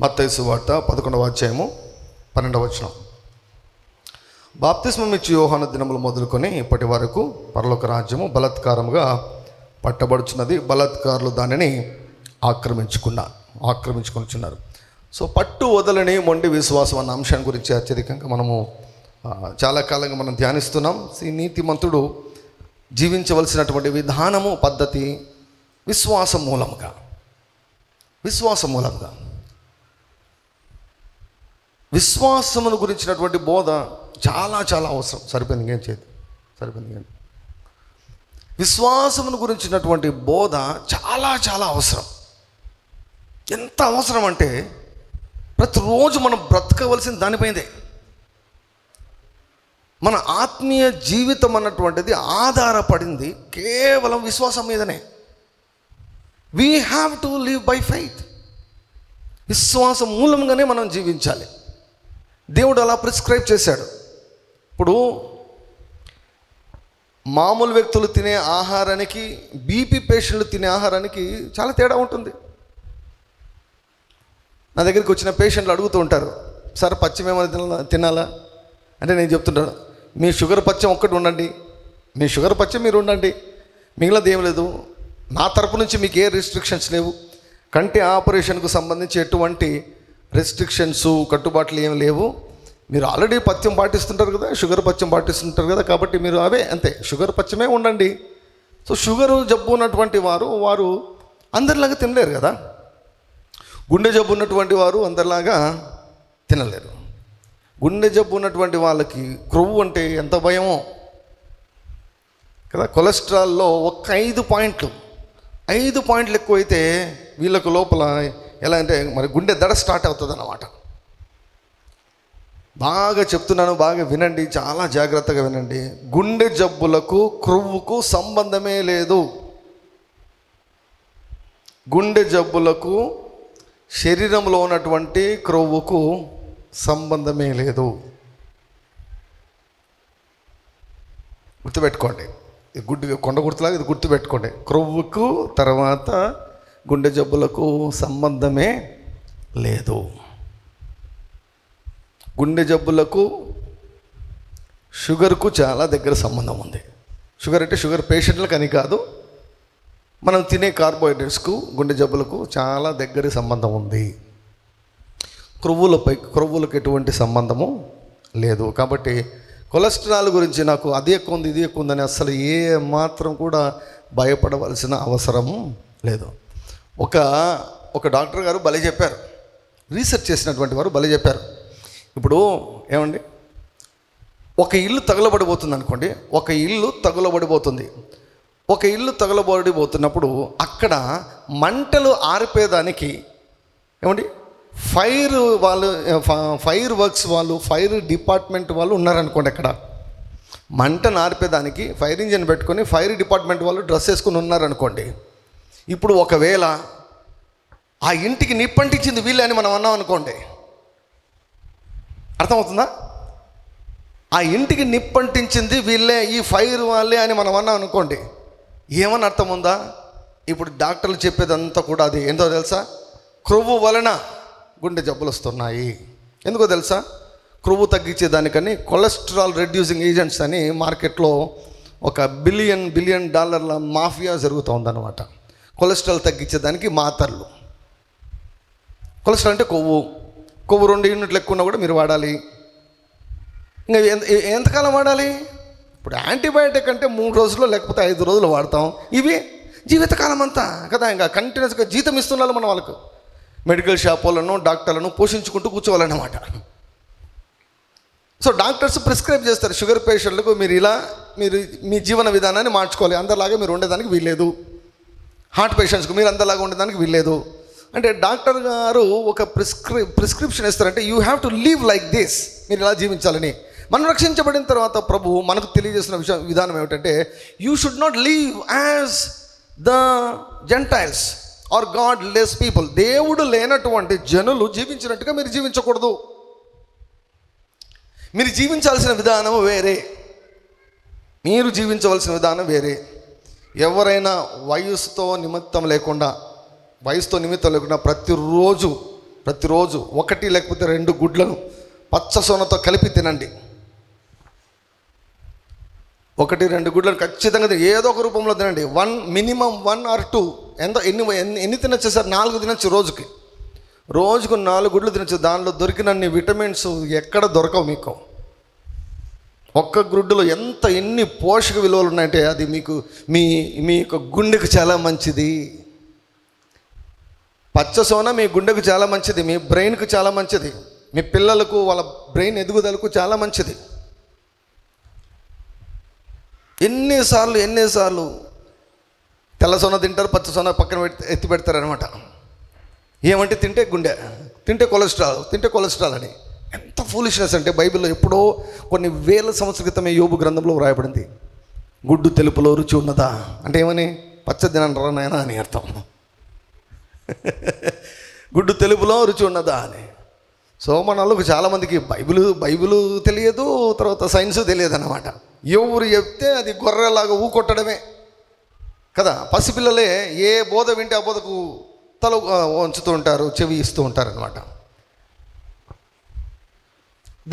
మత్తయి సువార్త 11వ అధ్యాయము 12వ వచనం. బాప్తిస్మం ఇచ్చి యోహాను దినములు మొదలుకొని ఇప్పటి వరకు పరలోక రాజ్యము బలాత్కారముగా పట్టబడుచున్నది, బలాత్కారులు దానిని ఆక్రమించుకొనిచున్నారు. సో పట్టు వదలని మొండి విశ్వాసం అన్న అంశాన్ని గురించి అత్యధికంగా మనము చాలా కాలంగా మనం ధ్యానిస్తున్నాం. ఈ నీతిమంతుడు జీవించవలసినటువంటి విధానము, పద్ధతి విశ్వాసం మూలంగా విశ్వాసమును గురించినటువంటి బోధ చాలా చాలా అవసరం. సరిపోయింది, ఇంకేం చేయదు, సరిపోయింది. విశ్వాసమును గురించినటువంటి బోధ చాలా చాలా అవసరం. ఎంత అవసరం అంటే ప్రతిరోజు మనం బ్రతకవలసిన దానిపైనే. మన ఆత్మీయ జీవితం అన్నటువంటిది ఆధారపడింది కేవలం విశ్వాసం మీదనే. We have to live by faith. విశ్వాసం మూలంగానే మనం జీవించాలి. దేవుడు అలా ప్రిస్క్రైబ్ చేశాడు. ఇప్పుడు మామూలు వ్యక్తులు తినే ఆహారానికి, బీపీ పేషెంట్లు తినే ఆహారానికి చాలా తేడా ఉంటుంది. నా దగ్గరికి వచ్చిన పేషెంట్లు అడుగుతూ ఉంటారు, సార్ పచ్చం ఏమైనా తినాలా అంటే నేను చెప్తుంటాను, మీ షుగర్ పచ్చం ఒక్కటి ఉండండి, మీ షుగర్ పచ్చం మీరు ఉండండి, మిగిలినది ఏం లేదు. నా తరపు నుంచి మీకు ఏ రిస్ట్రిక్షన్స్ లేవు. కంటి ఆపరేషన్కు సంబంధించి ఎటువంటి రెస్ట్రిక్షన్స్, కట్టుబాట్లు ఏమి లేవు. మీరు ఆల్రెడీ పథ్యం పాటిస్తుంటారు కదా, షుగర్ పథ్యం పాటిస్తుంటారు కదా, కాబట్టి మీరు అవే అంతే షుగర్ పథ్యమే ఉండండి. సో షుగరు జబ్బు ఉన్నటువంటి వారు అందరిలాగా తినలేరు కదా, గుండె జబ్బు ఉన్నటువంటి వారు అందరిలాగా తినలేరు. గుండె జబ్బు ఉన్నటువంటి వాళ్ళకి క్రొవ్వు అంటే ఎంత భయమో కదా. కొలెస్ట్రాల్లో ఒక 5 పాయింట్లు ఎక్కువైతే వీళ్ళకు లోపల ఎలా అంటే మరి గుండె దడ స్టార్ట్ అవుతుంది అన్నమాట. బాగా చెప్తున్నాను, బాగా వినండి, చాలా జాగ్రత్తగా వినండి. గుండె జబ్బులకు క్రొవ్వుకు సంబంధమే లేదు. గుండె జబ్బులకు శరీరంలో ఉన్నటువంటి క్రొవ్వుకు సంబంధమే లేదు. గుర్తుపెట్టుకోండి, కొండ గుర్తులాగా ఇది గుర్తుపెట్టుకోండి. క్రొవ్వుకు తర్వాత గుండె జబ్బులకు సంబంధమే లేదు. గుండె జబ్బులకు షుగర్కు చాలా దగ్గర సంబంధం ఉంది. షుగర్ అంటే షుగర్ పేషెంట్లకు అని కాదు, మనం తినే కార్బోహైడ్రేట్స్కు గుండె జబ్బులకు చాలా దగ్గర సంబంధం ఉంది. క్రొవ్వులకు ఎటువంటి సంబంధము లేదు. కాబట్టి కొలెస్ట్రాల్ గురించి నాకు అది ఎక్కువ ఉంది, ఇది ఎక్కువ ఉందని అసలు ఏ మాత్రం కూడా భయపడవలసిన అవసరం లేదు. ఒక డాక్టర్ గారు భలే చెప్పారు, రీసెర్చ్ చేసినటువంటి వారు భలే చెప్పారు. ఇప్పుడు ఏమండి, ఒక ఇల్లు తగలబడిపోతుంది అనుకోండి, ఒక ఇల్లు తగలబడిపోతున్నప్పుడు అక్కడ మంటలు ఆరిపోయేదానికి ఏమండి ఫైర్ వర్క్స్ వాళ్ళు, ఫైర్ డిపార్ట్మెంట్ వాళ్ళు ఉన్నారనుకోండి. అక్కడ మంటను ఆర్పేదానికి ఫైర్ ఇంజిన్ పెట్టుకొని ఫైర్ డిపార్ట్మెంట్ వాళ్ళు డ్రెస్ వేసుకొని ఉన్నారనుకోండి. ఇప్పుడు ఒకవేళ ఆ ఇంటికి నిప్పంటించింది వీళ్ళే అని మనం అన్నాం అనుకోండి, అర్థమవుతుందా? ఆ ఇంటికి నిప్పంటించింది వీళ్ళే, ఈ ఫైర్ వాళ్ళే అని మనం అన్నాం అనుకోండి, ఏమని అర్థం ఉందా? ఇప్పుడు డాక్టర్లు చెప్పేదంతా కూడా అది ఏంటో తెలుసా? క్రొవ్వు వలన గుండె జబ్బులు వస్తున్నాయి. ఎందుకో తెలుసా? క్రొవ్వు తగ్గించేదానికని కొలెస్ట్రాల్ రెడ్యూసింగ్ ఏజెంట్స్ అని మార్కెట్లో $1 బిలియన్ మాఫియా జరుగుతూ ఉందన్నమాట. కొలెస్ట్రాల్ తగ్గించేదానికి మాత్రలు. కొలెస్ట్రాల్ అంటే కొవ్వు 2 యూనిట్లు ఎక్కువ ఉన్నా కూడా మీరు వాడాలి. ఇంకా ఎంతకాలం వాడాలి? ఇప్పుడు యాంటీబయాటిక్ అంటే 3 రోజులు లేకపోతే 5 రోజులు వాడతాం. ఇవి జీవితకాలం అంతా కదా. ఇంకా కంటిన్యూస్గా జీతం ఇస్తున్నారు మనం వాళ్ళకు. మెడికల్ షాప్ వాళ్ళను, డాక్టర్లను పోషించుకుంటూ కూర్చోవాలన్నమాట. సో డాక్టర్స్ ప్రిస్క్రైబ్ చేస్తారు షుగర్ పేషెంట్లకు, మీరు మీ జీవన విధానాన్ని మార్చుకోవాలి, అందరిలాగా మీరు ఉండేదానికి వీల్లేదు. హార్ట్ పేషెంట్స్కు మీరు అందరిలాగా ఉండేదానికి వీల్లేదు అంటే డాక్టర్ గారు ఒక ప్రిస్క్రిప్షన్ ఇస్తారంటే you have to live like this, మీరు ఇలా జీవించాలని. మనం రక్షించబడిన తర్వాత ప్రభు మనకు తెలియజేసిన విధానం ఏమిటంటే you should not live as the gentiles or godless people. దేవుడు లేనటువంటి జనులు జీవించినట్టుగా మీరు జీవించకూడదు. మీరు జీవించాల్సిన విధానం వేరే, మీరు జీవించవలసిన విధానం వేరే. ఎవరైనా వయసుతో నిమిత్తం లేకుండా ప్రతిరోజు ప్రతిరోజు 1 లేకపోతే 2 గుడ్లను పచ్చ సొనతో కలిపి తినండి. 1-2 గుడ్లను ఖచ్చితంగా ఏదో ఒక రూపంలో తినండి. మినిమం 1 or 2 ఎన్ని తినచ్చు సార్? 4 తినచ్చు రోజుకు 4 గుడ్లు తినచ్చు. దానిలో దొరికినన్ని విటమిన్స్ ఎక్కడ దొరకవు మీకు. ఒక్క గుడ్డులో ఎన్ని పోషక విలువలు ఉన్నాయంటే అది మీకు మీ యొక్క గుండెకు చాలా మంచిది. పచ్చ సోన మీ గుండెకు చాలా మంచిది, మీ బ్రెయిన్కు చాలా మంచిది, మీ పిల్లలకు వాళ్ళ బ్రెయిన్ ఎదుగుదలకు చాలా మంచిది. ఎన్నిసార్లు తెల్ల సొన తింటారు, పచ్చ సొన పక్కన ఎత్తి పెడతారనమాట. ఏమంటే తింటే గుండె, తింటే కొలెస్ట్రాల్ అని. ఎంత ఫూలిష్నెస్ అంటే బైబిల్లో ఎప్పుడో కొన్ని వేల సంవత్సరాల క్రితమే యోబు గ్రంథంలో వ్రాయబడింది. గుడ్డు తెలుపులో రుచి ఉన్నదా అంటే ఏమని? పచ్చ తినరా నాయనా అని అర్థం. గుడ్డు తెలుపులో రుచి ఉన్నదా అని. సో మన వాళ్ళకు చాలామందికి బైబిలు తెలియదు, తర్వాత సైన్స్ తెలియదు అన్నమాట. ఎవరు చెప్తే అది గొర్రెలాగా ఊకొట్టడమే కదా. పసిపిల్లలే ఏ బోధ వింటే ఆ బోధకు తల వంచుతూ ఉంటారు, చెవి ఇస్తూ ఉంటారు అనమాట.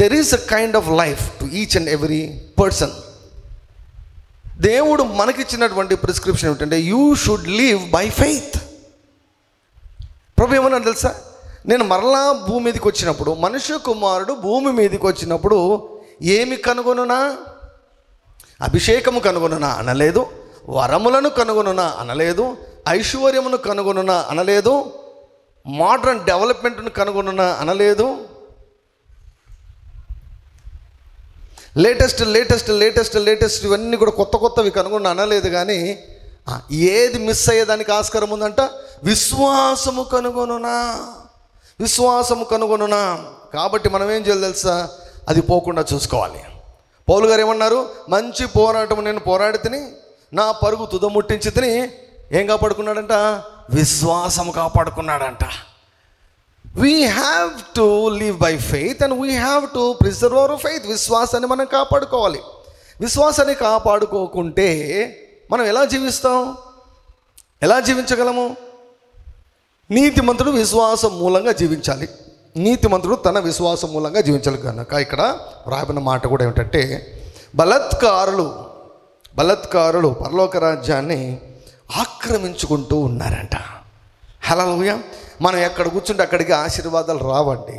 There is a kind of life to each and every person. దేవుడు మనకిచ్చినటువంటి ప్రిస్క్రిప్షన్ ఏమిటంటే you should live by faith. ప్రభు ఏమన్నా తెలుసా? నేను మరలా భూమి మీదకి వచ్చినప్పుడు, మనుష్య కుమారుడు భూమి మీదకి వచ్చినప్పుడు ఏమి కనుగొనునా? అభిషేకము కనుగొనునా అనలేదు, వరములను కనుగొనునా అనలేదు, ఐశ్వర్యమును కనుగొనునా అనలేదు, మోడర్న్ డెవలప్మెంట్ను కనుగొనునా అనలేదు, లేటెస్ట్ ఇవన్నీ కూడా కొత్తవి కనుగొని అనలేదు. కానీ ఏది మిస్ అయ్యేదానికి ఆస్కారం ఉందంట? విశ్వాసము కనుగొనునా. కాబట్టి మనం ఏం చేయాలి తెలుసా? అది పోకుండా చూసుకోవాలి. పౌలు గారు ఏమన్నారు? మంచి పోరాటం నేను పోరాడి తిని నా పరుగు తుదముట్టించి తిని ఏం కాపాడుకున్నాడంట? విశ్వాసం కాపాడుకున్నాడంట. We have to live by faith and we have to preserve our faith. విశ్వాసాన్ని మనం కాపాడుకోవాలి. విశ్వాసాన్ని కాపాడుకోకుంటే మనం ఎలా జీవిస్తాం? ఎలా జీవించగలము? నీతిమంతుడు విశ్వాసం మూలంగా జీవించాలి. నీతిమంతుడు తన విశ్వాసం మూలంగా జీవించాలి. కనుక ఇక్కడ రాబడిన మాట కూడా ఏమిటంటే బలత్కారులు పరలోక రాజ్యాన్ని ఆక్రమించుకుంటూ ఉన్నారంట. హల్లెలూయా. మనం ఎక్కడ కూర్చుంటే అక్కడికి ఆశీర్వాదాలు రావండి.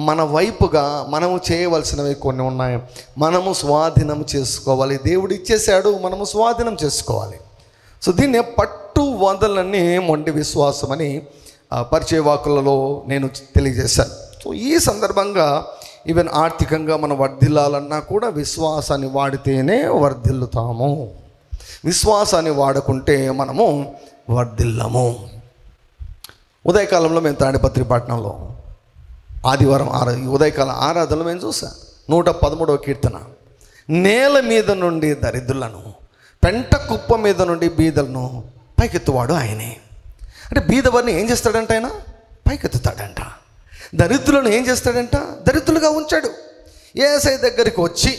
మన వైపుగా మనము చేయవలసినవి కొన్ని ఉన్నాయి. మనము స్వాధీనం చేసుకోవాలి. దేవుడు ఇచ్చేశాడు, మనము స్వాధీనం చేసుకోవాలి. సో దీన్ని పట్టు వదలని మొండి విశ్వాసం అని పరిచయ వాకులలో నేను తెలియజేశాను. సో ఈ సందర్భంగా ఈవెన్ ఆర్థికంగా మనం వర్ధిల్లాలన్నా కూడా విశ్వాసాన్ని వాడితేనే వర్ధిల్లుతాము. విశ్వాసాన్ని వాడకుంటే మనము వర్ధిల్లము. ఉదయకాలంలో మేము తాడిపత్రి పట్టణంలో ఆదివారం ఉదయకాల ఆరాధనలో మేము చూసాం 113వ కీర్తన. నేల మీద నుండి దరిద్రులను, పెంట కుప్ప మీద నుండి బీదలను పైకెత్తువాడు ఆయనే. అంటే బీదవారిని ఏం చేస్తాడంట? ఆయన పైకెత్తుతాడంట. దరిద్రులను ఏం చేస్తాడంట? దరిద్రులుగా ఉంచాడు. యేసయ్య దగ్గరికి వచ్చి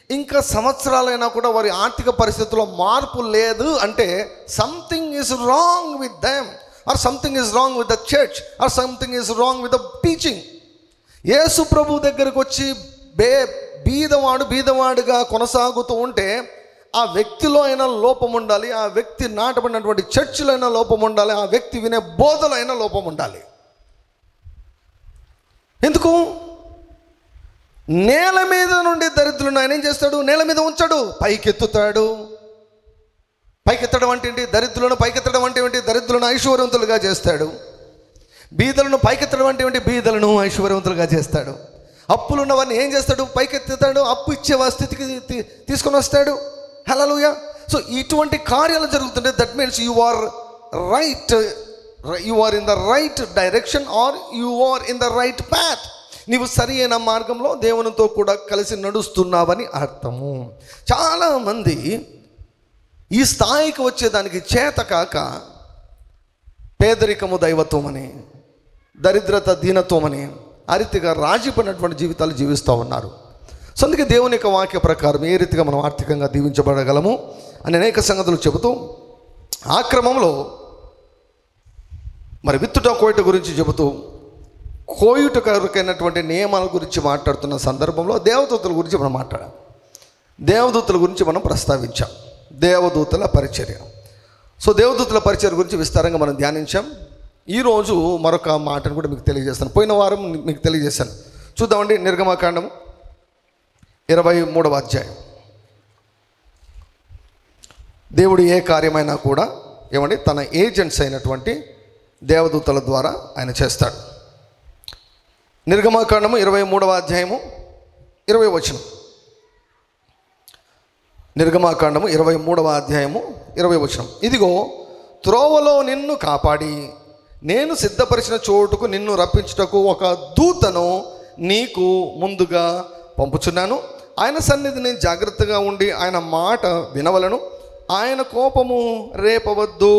ఇంకా సంవత్సరాలైనా కూడా వారి ఆర్థిక పరిస్థితుల్లో మార్పు లేదు అంటే something is wrong with them, or something is wrong with the church, or something is wrong with the teaching. యేసు ప్రభు దగ్గరికి వచ్చి బీదవాడుగా కొనసాగుతూ ఉంటే ఆ వ్యక్తిలో అయినా లోపం ఉండాలి, ఆ వ్యక్తి నాటబడినటువంటి చర్చిలో అయినా లోపం ఉండాలి, ఆ వ్యక్తి వినే బోధలో అయినా లోపం ఉండాలి. ఎందుకు? నేల మీద నుండి దరిద్రులను ఆయన ఏం చేస్తాడు? నేల మీద ఉంచాడు, పైకెత్తుతాడు. పైకెత్తడం అంటే ఏంటి? దరిద్రులను పైకెత్తడం అంటే ఏంటి? దరిద్రులను ఐశ్వర్యవంతులుగా చేస్తాడు. బీదలను పైకెత్తడం అంటే ఏంటి? బీదలను ఐశ్వర్యవంతులుగా చేస్తాడు. అప్పులున్న వారిని ఏం చేస్తాడు? పైకెత్తుతాడు. అప్పు ఇచ్చే స్థితికి తీసుకొని వస్తాడు. హల్లెలూయా. సో ఇటువంటి కార్యాలు జరుగుతుంటే that means you are in the right direction or you are in the right path. నీవు సరి అయిన మార్గంలో దేవునితో కూడా కలిసి నడుస్తున్నావని అర్థము. చాలామంది ఈ స్థాయికి వచ్చేదానికి చేత కాక పేదరికము దైవత్వం అని, దరిద్రత దీనత్వం అని ఆ రీతిగా రాజీపడినటువంటి జీవితాలు జీవిస్తూ ఉన్నారు. సో అందుకే దేవుని యొక్క వాక్య ప్రకారం ఏ రీతిగా మనం ఆర్థికంగా దీవించబడగలము అని అనేక సంగతులు చెబుతూ ఆ క్రమంలో మరి విత్తుట కోయుట గురించి చెబుతూ కోయుట కొరకైనటువంటి నియమాల గురించి మాట్లాడుతున్న సందర్భంలో దేవదూతల గురించి మనం మాట్లాడాం. దేవదూతల గురించి మనం ప్రస్తావించాం. దేవదూతల పరిచర్య. సో దేవదూతల పరిచర్య గురించి విస్తారంగా మనం ధ్యానించాం. ఈరోజు మరొక మాటను కూడా మీకు తెలియజేస్తాను. పోయిన వారం మీకు తెలియజేశాను. చూద్దామండి. నిర్గమకాండము 23వ అధ్యాయం. దేవుడు ఏ కార్యమైనా కూడా ఏమండి తన ఏజెంట్స్ అయినటువంటి దేవదూతల ద్వారా ఆయన చేస్తాడు. నిర్గమకాండము 23వ అధ్యాయము 20వ వచనం. నిర్గమకాండము 23వ అధ్యాయము 20వ వచనం. ఇదిగో త్రోవలో నిన్ను కాపాడి నేను సిద్ధపరిచిన చోటుకు నిన్ను రప్పించుటకు ఒక దూతను నీకు ముందుగా పంపుచున్నాను. ఆయన సన్నిధిని జాగ్రత్తగా ఉండి ఆయన మాట వినవలను. ఆయన కోపము రేపవద్దు.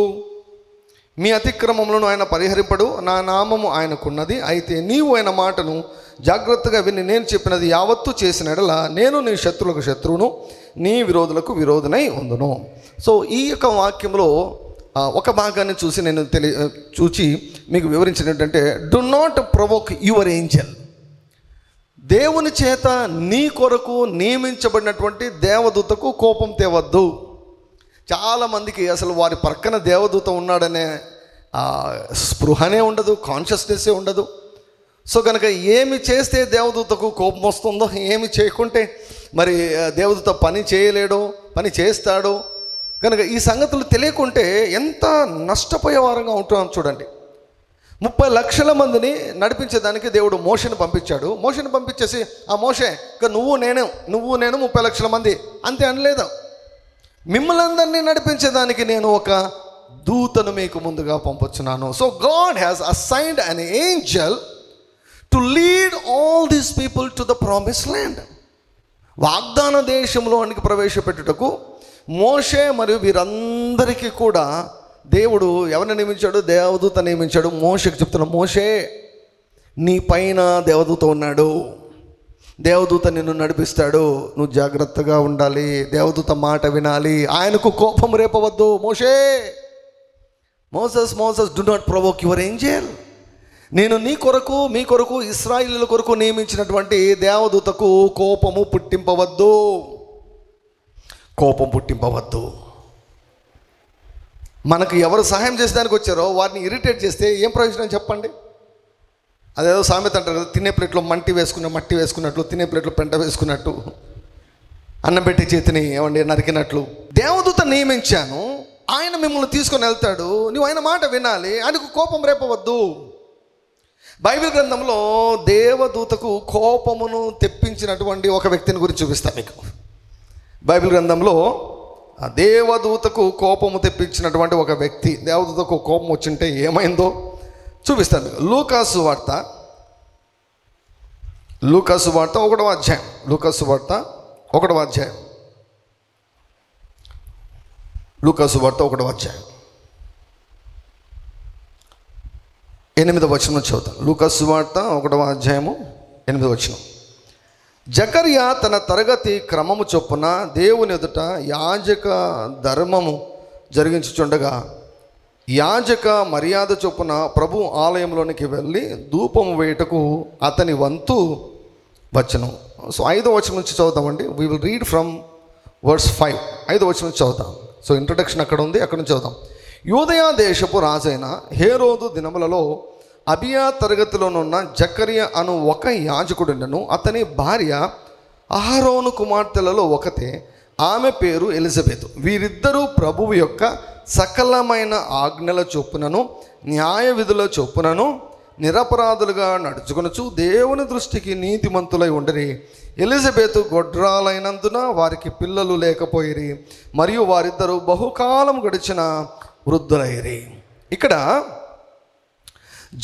మీ అతిక్రమములను ఆయన పరిహరింపడు. నా నామము ఆయనకున్నది. అయితే నీవు ఆయన మాటను జాగ్రత్తగా విని నేను చెప్పినది యావత్తు చేసిన ఎడల నేను నీ శత్రువులకు శత్రువును, నీ విరోధులకు విరోధనై ఉందును. సో ఈ యొక్క వాక్యంలో ఒక భాగాన్ని చూసి నేను చూచి మీకు వివరించినట్టంటే, do not provoke your angel. దేవుని చేత నీ కొరకు నియమించబడినటువంటి దేవదూతకు కోపం తేవద్దు. చాలామందికి అసలు వారి పక్కన దేవదూత ఉన్నాడనే స్పృహనే ఉండదు, కాన్షియస్నెస్సే ఉండదు. సో కనుక ఏమి చేస్తే దేవదూతకు కోపం వస్తుందో, ఏమి చేయకుంటే మరి దేవదూత పని చేయలేడో, పని చేస్తాడో, కనుక ఈ సంగతులు తెలియకుంటే ఎంత నష్టపోయే వారంగా ఉంటున్నాం. చూడండి, 30 లక్షల మందిని నడిపించేదానికి దేవుడు మోషేని పంపించాడు. మోషేని పంపించేసి, ఆ మోషే ఇక నువ్వు నేను 30 లక్షల మంది అంతే అనలేదు. మిమ్మల్ని అందరినీ నడిపించేదానికి నేను ఒక దూతను మీకు ముందుగా పంపుచున్నాను. So God has assigned an angel to lead all these people to the promise land. వాగ్దాన దేశంలోనికి ప్రవేశపెట్టుటకు మోషే మరియు వీరందరికీ కూడా దేవుడు ఎవరిని నియమించాడు? దేవదూత నియమించాడు. మోషేకి చెప్తున్నా, మోషే నీ పైన దేవదూత ఉన్నాడు, దేవదూత నిన్ను నడిపిస్తాడు, నువ్వు జాగ్రత్తగా ఉండాలి, దేవదూత మాట వినాలి, ఆయనకు కోపం రేపవద్దు. Moses do not provoke your angel. నేను నీ కొరకు, మీ కొరకు, ఇశ్రాయేలీయుల కొరకు నియమించినటువంటి దేవదూతకు కోపం పుట్టింపవద్దు. మనకు ఎవరు సహాయం చేసేదానికి వచ్చారో వారిని ఇరిటేట్ చేస్తే ఏం ప్రయోజనం చెప్పండి? అదేదో సామెత అంటారు కదా, తినే ప్లేట్లో మట్టి వేసుకున్నట్లు, తినే ప్లేట్లో పెంట వేసుకున్నట్టు, అన్నం పెట్టి చేతిని నరికినట్లు. దేవదూత నియమించాను, ఆయన మిమ్మల్ని తీసుకొని వెళ్తాడు, నువ్వు ఆయన మాట వినాలి, ఆయనకు కోపం రేపవద్దు. బైబిల్ గ్రంథంలో దేవదూతకు కోపమును తెప్పించినటువంటి ఒక వ్యక్తిని గురించి చూపిస్తాను మీకు. బైబిల్ గ్రంథంలో దేవదూతకు కోపము తెప్పించినటువంటి ఒక వ్యక్తి, దేవదూతకు కోపం వచ్చింటే ఏమైందో చూపిస్తాను. లూకాసు వార్త 1వ అధ్యాయం. లూకాసు వార్త 1వ అధ్యాయం. 8వ వచనం చదువుతాను. లూకాసు వార్త 1వ అధ్యాయము 8వ వచనం. జకర్యా తన తరగతి క్రమము చొప్పున దేవుని ఎదుట యాజక ధర్మము జరిగించుచుండగా యాజక మర్యాద చొప్పున ప్రభు ఆలయంలోనికి వెళ్ళి ధూపము వేయుటకు అతని వంతు వచ్చెను. సో 5వ వచనం నుంచి చదువుతామండి. We will read from verse 5. 5వ వచనం నుంచి చదువుతాం. సో ఇంట్రడక్షన్ అక్కడ ఉంది, అక్కడ నుంచి చదువుతాం. యూదయ దేశపు రాజైన హేరోదు దినములలో అబియా తరగతిలోనున్న జకర్యా అను ఒక యాజకుడుండెను. అతని భార్య అహరోను కుమార్తెలలో ఒకతే, ఆమె పేరు ఎలిజబెత్. వీరిద్దరూ ప్రభువు యొక్క సకలమైన ఆజ్ఞల చొప్పునను న్యాయ విధుల చొప్పునను నిరపరాధులుగా నడుచుకొనుచు దేవుని దృష్టికి నీతిమంతులై ఉండరి. ఎలిజబెత్ గొడ్రాలైనందున వారికి పిల్లలు లేకపోయిరి, మరియు వారిద్దరూ బహుకాలం గడిచిన వృద్ధులైరి. ఇక్కడ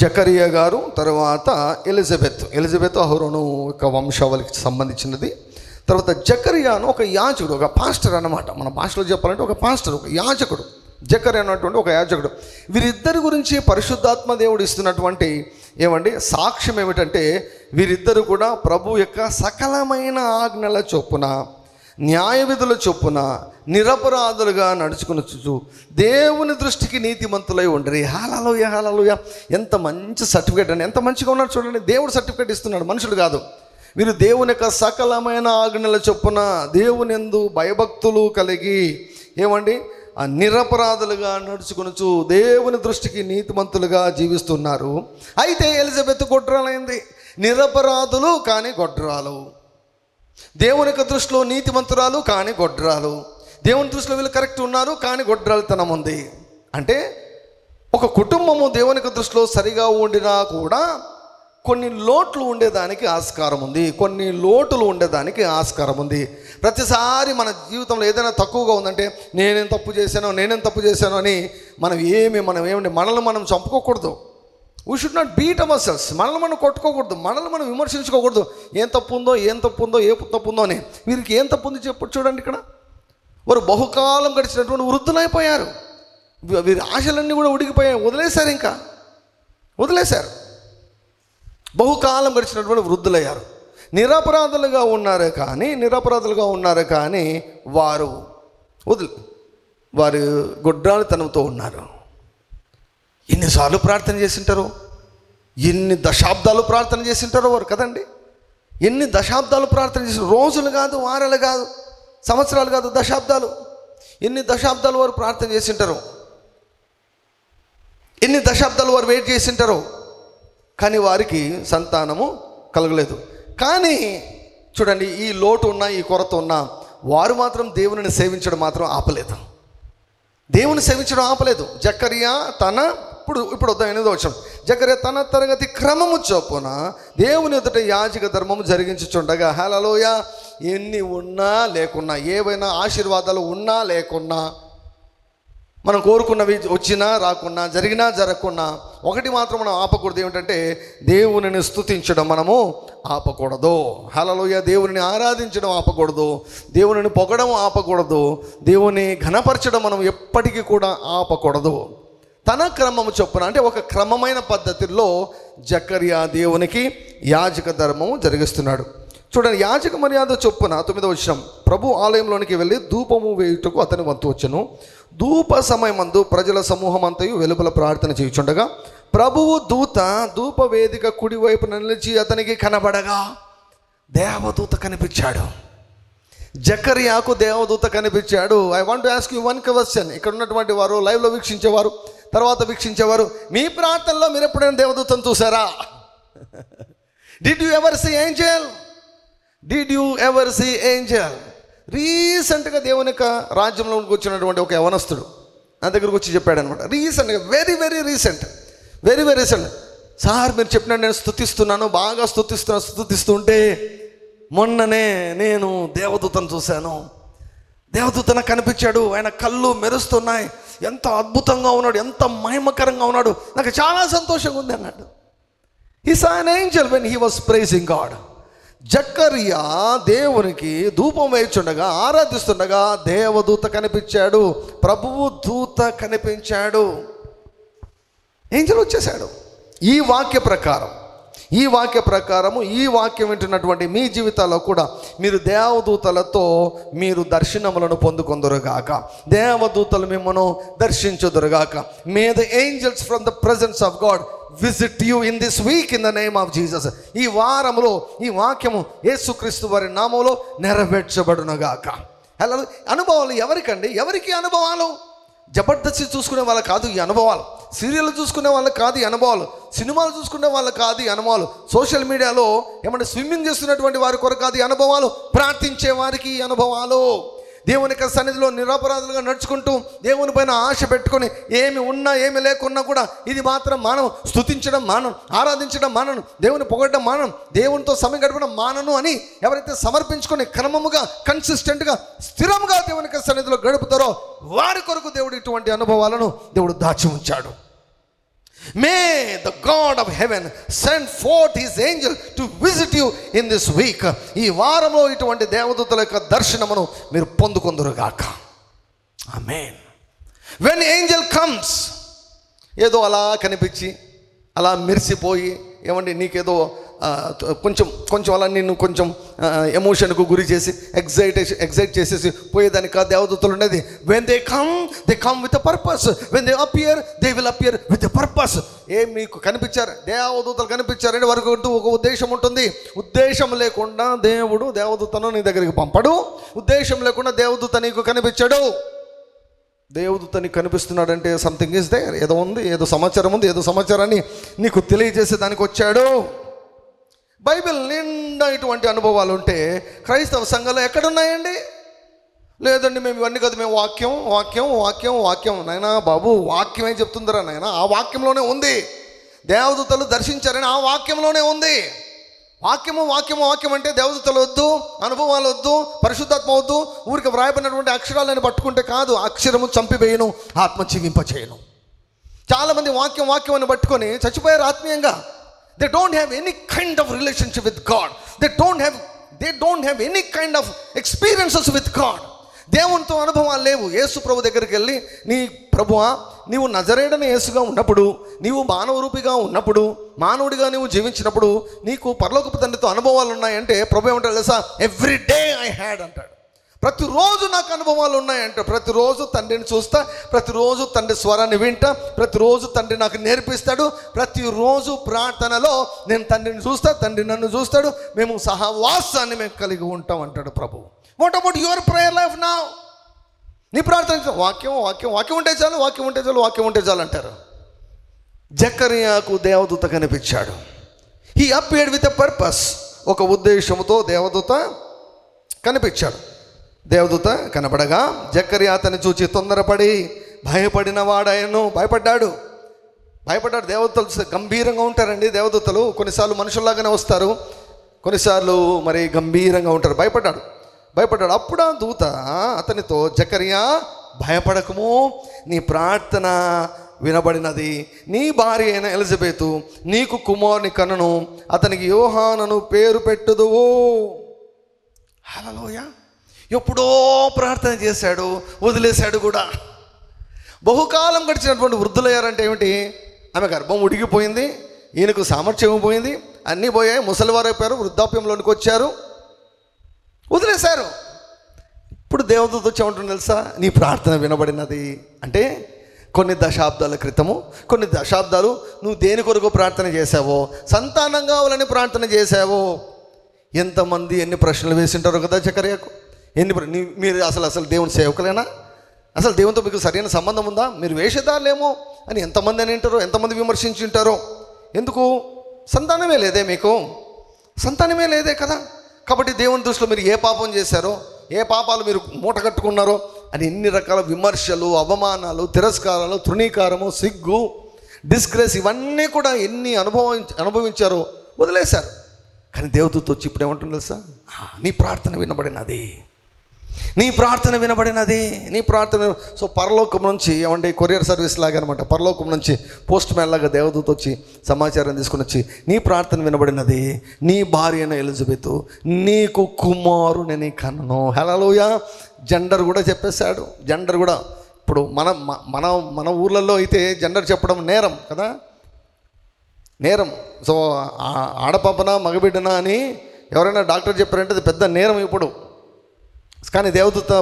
జకరియా గారు, తర్వాత ఎలిజబెత్ అహరోను యొక్క వంశావళికి సంబంధించినది. తర్వాత జకరియాను ఒక యాజకుడు, ఒక పాస్టర్ అన్నమాట. మన భాషలో చెప్పాలంటే ఒక పాస్టర్, ఒక యాజకుడు. జకర్యా అన్నటువంటి ఒక యాజకుడు. వీరిద్దరి గురించి పరిశుద్ధాత్మ దేవుడు ఇస్తున్నటువంటి సాక్ష్యం ఏమిటంటే, వీరిద్దరు కూడా ప్రభు యొక్క సకలమైన ఆజ్ఞల చొప్పున న్యాయ విధుల చొప్పున నిరపరాధులుగా నడుచుకునొచ్చు దేవుని దృష్టికి నీతిమంతులై ఉండరు. హల్లెలూయా, హల్లెలూయా. ఎంత మంచి సర్టిఫికేట్ అండి, ఎంత మంచిగా ఉన్నారు చూడండి. దేవుడు సర్టిఫికేట్ ఇస్తున్నాడు, మనుషుడు కాదు. మీరు దేవుని యొక్క సకలమైన ఆజ్ఞల చొప్పున దేవుని యందు భయభక్తులు కలిగి ఏమండి నిరపరాధులుగా నడుచుకొనుచు దేవుని దృష్టికి నీతిమంతులుగా జీవిస్తున్నారు. అయితే ఎలిజబెత్ గొడ్రాలైంది. నిరపరాధులు కానీ గొడ్రాలు, దేవుని యొక్క దృష్టిలో నీతిమంతురాలు కానీ గొడ్రాలు, దేవుని దృష్టిలో వీళ్ళు కరెక్ట్ ఉన్నారు కానీ గొడ్రాలుతనం ఉంది. అంటే ఒక కుటుంబము దేవుని యొక్క దృష్టిలో సరిగా ఉండినా కూడా కొన్ని లోట్లు ఉండేదానికి ఆస్కారం ఉంది, కొన్ని లోటులు ఉండేదానికి ఆస్కారం ఉంది. ప్రతిసారి మన జీవితంలో ఏదైనా తక్కువగా ఉందంటే నేనేం తప్పు చేశానో అని మనల్ని మనం చంపుకోకూడదు. We should not beat our selves. మనల్ని మనం కొట్టుకోకూడదు, మనల్ని మనం విమర్శించుకోకూడదు. ఏం తప్పు ఉందో ఏ తప్పు ఉందో అని. వీరికి ఏం తప్పు ఉంది చెప్పు చూడండి. ఇక్కడ వారు బహుకాలం గడిచినటువంటి వృద్ధులైపోయారు. వీరి ఆశలన్నీ కూడా ఉడికిపోయాయి, వదిలేశారు. బహుకాలం గడిచినటువంటి వృద్ధులయ్యారు. నిరపరాధులుగా ఉన్నారు కానీ వారు గొడ్రాలితనంతో ఉన్నారు. ఎన్నిసార్లు ప్రార్థన చేసింటారో, ఎన్ని దశాబ్దాలు ప్రార్థన చేసింటారో వారు కదండి. ఎన్ని దశాబ్దాలు ప్రార్థన చేసిన, రోజులు కాదు, వారాలు కాదు, సంవత్సరాలు కాదు, దశాబ్దాలు. ఎన్ని దశాబ్దాలు వారు ప్రార్థన చేసింటారో, ఎన్ని దశాబ్దాలు వారు వెయిట్ చేసింటారో, కానీ వారికి సంతానము కలగలేదు. కానీ చూడండి, ఈ లోటు ఉన్నా, ఈ కొరత ఉన్నా వారు మాత్రం దేవుని సేవించడం మాత్రం ఆపలేదు. జకర్యా ఇప్పుడు 8వ వచనం. జకర్యా తన తరగతి క్రమము చొప్పున దేవుని ఎదుట యాజక ధర్మము జరిగించుచుండగా. హల్లెలూయా. ఎన్ని ఉన్నా లేకున్నా, ఏవైనా ఆశీర్వాదాలు ఉన్నా లేకున్నా, మనం కోరుకున్నవి వచ్చినా రాకున్నా, జరిగినా జరగకున్నా, ఒకటి మాత్రం మనం ఆపకూడదు. ఏమిటంటే దేవునిని స్తుతించడం మనము ఆపకూడదు. హల్లెలూయా. దేవుని ఆరాధించడం ఆపకూడదు, దేవునిని పొగడం ఆపకూడదు, దేవుని ఘనపరచడం మనం ఎప్పటికీ కూడా ఆపకూడదు. తన క్రమము చొప్పున, అంటే ఒక క్రమమైన పద్ధతిలో జకర్యా దేవునికి యాజక ధర్మము జరిగిస్తున్నాడు. చూడండి, యాజక మర్యాద చొప్పున 9వ వచనం. ప్రభు ఆలయంలోనికి వెళ్ళి ధూపము వేయుటకు అతని వంతు వచ్చెను. ధూప సమయమందు ప్రజల సమూహం అంతయు వెలుపల ప్రార్థన చేయుచుండగా ప్రభువు దూత ధూప వేదిక కుడివైపు నిలిచి అతనికి కనబడగా దేవదూత కనిపించాడు. జకర్యాకు దేవదూత కనిపించాడు. I want to ask you one question. ఇక్కడ ఉన్నటువంటి వారు, లైవ్లో వీక్షించేవారు, తర్వాత వీక్షించేవారు, మీ ప్రార్థనలో మీరు ఎప్పుడైనా దేవదూతను చూసారా? Did you ever see angel? రీసెంట్గా దేవుని యొక్క రాజ్యంలోకి వచ్చినటువంటి ఒక యవనస్తుడు నా దగ్గరకు వచ్చి చెప్పాడు అనమాట. రీసెంట్గా, వెరీ రీసెంట్. సార్ మీరు చెప్పినట్టు నేను స్తుతిస్తున్నాను, బాగా స్తుతిస్తుంటే మొన్ననే నేను దేవదూతను చూశాను. దేవదూత నాకు కనిపించాడు, ఆయన కళ్ళు మెరుస్తున్నాయి, ఎంత అద్భుతంగా ఉన్నాడు, ఎంత మహిమకరంగా ఉన్నాడు, నాకు చాలా సంతోషంగా ఉంది అన్నాడు. He saw an angel when he was praising God. జకర్యా దేవునికి ధూపం వేయుచుండగా, ఆరాధిస్తుండగా దేవదూత కనిపించాడు, ప్రభువు దూత కనిపించాడు, ఏంజెల్ వచ్చేసాడు. ఈ వాక్య ప్రకారము ఈ వాక్యం వింటున్నటువంటి మీ జీవితాల్లో కూడా మీరు దేవదూతలతో మీరు దర్శనములను పొందుకొందురుగాక, దేవదూతలు మిమ్మల్ని దర్శించుదురుగాక. May the angels from the presence of God visit you in this week in the name of Jesus. ఈ వారములో ఈ వాక్యము యేసుక్రీస్తు వారి నామములో నెరవేర్చబడునుగాక. అలా అనుభవాలు ఎవరికి అనుభవాలు? జబర్దస్త్ చూసుకునే వాళ్ళు కాదు ఈ అనుభవాలు, సీరియల్ చూసుకునే వాళ్ళు కాదు ఈ అనుభవాలు, సినిమాలు చూసుకునే వాళ్ళు కాదు ఈ అనుభవాలు, సోషల్ మీడియాలో ఏమంటే స్విమ్మింగ్ చేస్తున్నటువంటి వారి కొరకు కాదు ఈ అనుభవాలు, ప్రార్థించే వారికి ఈ అనుభవాలు. దేవుని యొక్క సన్నిధిలో నిరపరాధులుగా నడుచుకుంటూ దేవుని పైన ఆశ పెట్టుకొని ఏమి ఉన్నా ఏమి లేకున్నా కూడా ఇది మాత్రం మానం, స్తుతించడం మానం, ఆరాధించడం మానను, దేవుని పొగడడం మానం, దేవునితో సమయం గడపడం మానను అని ఎవరైతే సమర్పించుకొని క్రమముగా కన్సిస్టెంట్గా స్థిరంగా దేవుని యొక్క సన్నిధిలో గడుపుతారో వారి కొరకు దేవుడు ఇటువంటి అనుభవాలను దేవుడు దాచి ఉంచాడు. May the God of heaven send forth his angel to visit you in this week. ఈ వారంలో ఇటువంటి దేవదూతల యొక్క దర్శనమును మీరు పొందుకొందురుగాక. ఆమేన్. When angel comes, ఏదో అలా కనిపించి అలా మెరిసిపోయి ఏమండి నీకేదో కొంచెం అలా నిన్ను కొంచెం ఎమోషన్కు గురి చేసి ఎగ్జైట్ చేసేసి పోయేదానికి కాదు దేవదూతలు ఉండేది. When they come with a purpose, when they appear they will appear with a purpose. మీకు కనిపించారు దేవదూతలు కనిపించారంటే వారికి ఒక ఉద్దేశం ఉంటుంది. ఉద్దేశం లేకుండా దేవుడు దేవదూతను నీ దగ్గరికి పంపడు. ఉద్దేశం లేకుండా దేవదూత నీకు కనిపించాడు. దేవదూత నీకు కనిపిస్తున్నాడంటే సంథింగ్ ఈజ్ దేర్, ఏదో ఉంది, ఏదో సమాచారం ఉంది, ఏదో సమాచారాన్ని నీకు తెలియజేసే దానికి వచ్చాడు. బైబిల్ నిండా ఇటువంటి అనుభవాలు ఉంటే క్రైస్తవ సంఘంలో ఎక్కడున్నాయండి? లేదండి మేము ఇవన్నీ కదా, మేము వాక్యం వాక్యం వాక్యం వాక్యం. నాయనా బాబు, వాక్యం ఏం చెప్తుందిరా నాయనా? ఆ వాక్యంలోనే ఉంది. దేవదూతలు దర్శించారని ఆ వాక్యంలోనే ఉంది. వాక్యము వాక్యము వాక్యం అంటే దేవదూతలు వద్దు, అనుభవాలు వద్దు, పరిశుద్ధాత్మ వద్దు. ఊరికి వ్రాయబడినటువంటి అక్షరాలను పట్టుకుంటే కాదు. అక్షరము చంపివేయను, ఆత్మ జీవింపచేయను. చాలామంది వాక్యం వాక్యం అని పట్టుకొని చచ్చిపోయారు ఆత్మీయంగా. They don't have any kind of relationship with God. They don't have any kind of experiences with God. దేవునితో అనుభవాలు లేవు. యేసు ప్రభు దగ్గరికి వెళ్ళి, నీ ప్రభువా, నీవు నజరేయుడైన యేసుగా ఉన్నప్పుడు, నీవు మానవ రూపిగా ఉన్నప్పుడు, మానవుడిగా నీవు జీవించినప్పుడు నీకు పరలోకపు తండ్రితో అనుభవాలు ఉన్నాయంటే ప్రభు ఏమంటాడు తెలుసా? ఎవ్రీ డే ఐ హ్యాడ్ అంటాడు. ప్రతిరోజు నాకు అనుభవాలు ఉన్నాయంట. ప్రతిరోజు తండ్రిని చూస్తా, ప్రతిరోజు తండ్రి స్వరాన్ని వింటా, ప్రతిరోజు తండ్రి నాకు నేర్పిస్తాడు, ప్రతిరోజు ప్రార్థనలో నేను తండ్రిని చూస్తా, తండ్రి నన్ను చూస్తాడు, మేము సహవాసాన్ని మేము కలిగి ఉంటాం అంటాడు ప్రభు. What about your prayer life now? నీ ప్రార్థన వాక్యం వాక్యం వాక్యం ఉంటే చాలు, వాక్యం ఉంటే చాలు, వాక్యం ఉంటే చాలు అంటారు. జకర్యాకు దేవదూత కనిపించాడు. He appeared with a purpose. ఒక ఉద్దేశంతో దేవదూత కనిపించాడు. దేవదూత కనపడగా జకర్యా అతన్ని చూచి తొందరపడి భయపడిన వాడాయను. భయపడ్డాడు. దేవదూతలు గంభీరంగా ఉంటారండి. దేవదూతలు కొన్నిసార్లు మనుషుల్లాగానే వస్తారు, కొన్నిసార్లు మరి గంభీరంగా ఉంటారు. భయపడ్డాడు. అప్పుడు ఆ దూత అతనితో, జకర్యా భయపడకము, నీ ప్రార్థన వినబడినది, నీ భార్య అయిన ఎలిజబెతు నీకు కుమారుని కనును, అతనికి యోహానను పేరు పెట్టుదువు. హల్లెలూయా. ఎప్పుడో ప్రార్థన చేశాడు, వదిలేశాడు కూడా. బహుకాలం గడిచినటువంటి వృద్ధులయ్యారంటే ఏమిటి? ఆమె గర్భం ఉడిగిపోయింది, ఈయనకు సామర్థ్యం పోయింది, అన్నీ పోయాయి, ముసలివారు అయిపోయారు, వృద్ధాప్యంలోనికి వచ్చారు, వదిలేశారు. ఇప్పుడు దేవదూత వచ్చి ఏమంటుంది తెలుసా? నీ ప్రార్థన వినబడినది. అంటే కొన్ని దశాబ్దాలు నువ్వు దేని కొరకు ప్రార్థన చేశావో, సంతానం కావాలని ప్రార్థన చేశావో. ఎంతమంది ఎన్ని ప్రశ్నలు వేసింటారో కదా జకర్యాకు. మీరు అసలు దేవుని సేవకులేనా? అసలు దేవునితో మీకు సరైన సంబంధం ఉందా? మీరు వేషధారులేమో అని ఎంతమంది అని అంటారో, ఎంతమంది విమర్శించి ఉంటారో. ఎందుకు? సంతానమే లేదే మీకు, సంతానమే లేదే కదా. కాబట్టి దేవుని దృష్టిలో మీరు ఏ పాపం చేశారో, ఏ పాపాలు మీరు మూట కట్టుకున్నారో అని ఎన్ని రకాల విమర్శలు, అవమానాలు, తిరస్కారాలు, తృణీకారము, సిగ్గు, డిస్గ్రేస్, ఇవన్నీ కూడా ఎన్ని అనుభవించారో వదిలేశారు. కానీ దేవదూత వచ్చి ఇప్పుడు ఏమంటుంది తెలుసా? నీ ప్రార్థన వినబడినది. సో పరలోకం నుంచి ఏమంటే కొరియర్ సర్వీస్ లాగా అనమాట. పరలోకం నుంచి పోస్ట్ మ్యాన్ లాగా దేవదూత వచ్చి సమాచారం తీసుకుని వచ్చి, నీ ప్రార్థన వినబడినది, నీ భార్య అయిన ఎలిజబెతు నీకు కుమారుని కనును. హల్లెలూయా. జెండర్ కూడా చెప్పేశాడు. జెండర్ కూడా ఇప్పుడు మన ఊర్లలో అయితే జెండర్ చెప్పడం నేరం కదా, నేరం. సో ఆడపాపన మగబిడ్డనా అని ఎవరైనా డాక్టర్ చెప్పారంటే అది పెద్ద నేరం ఇప్పుడు. కానీ దేవదూత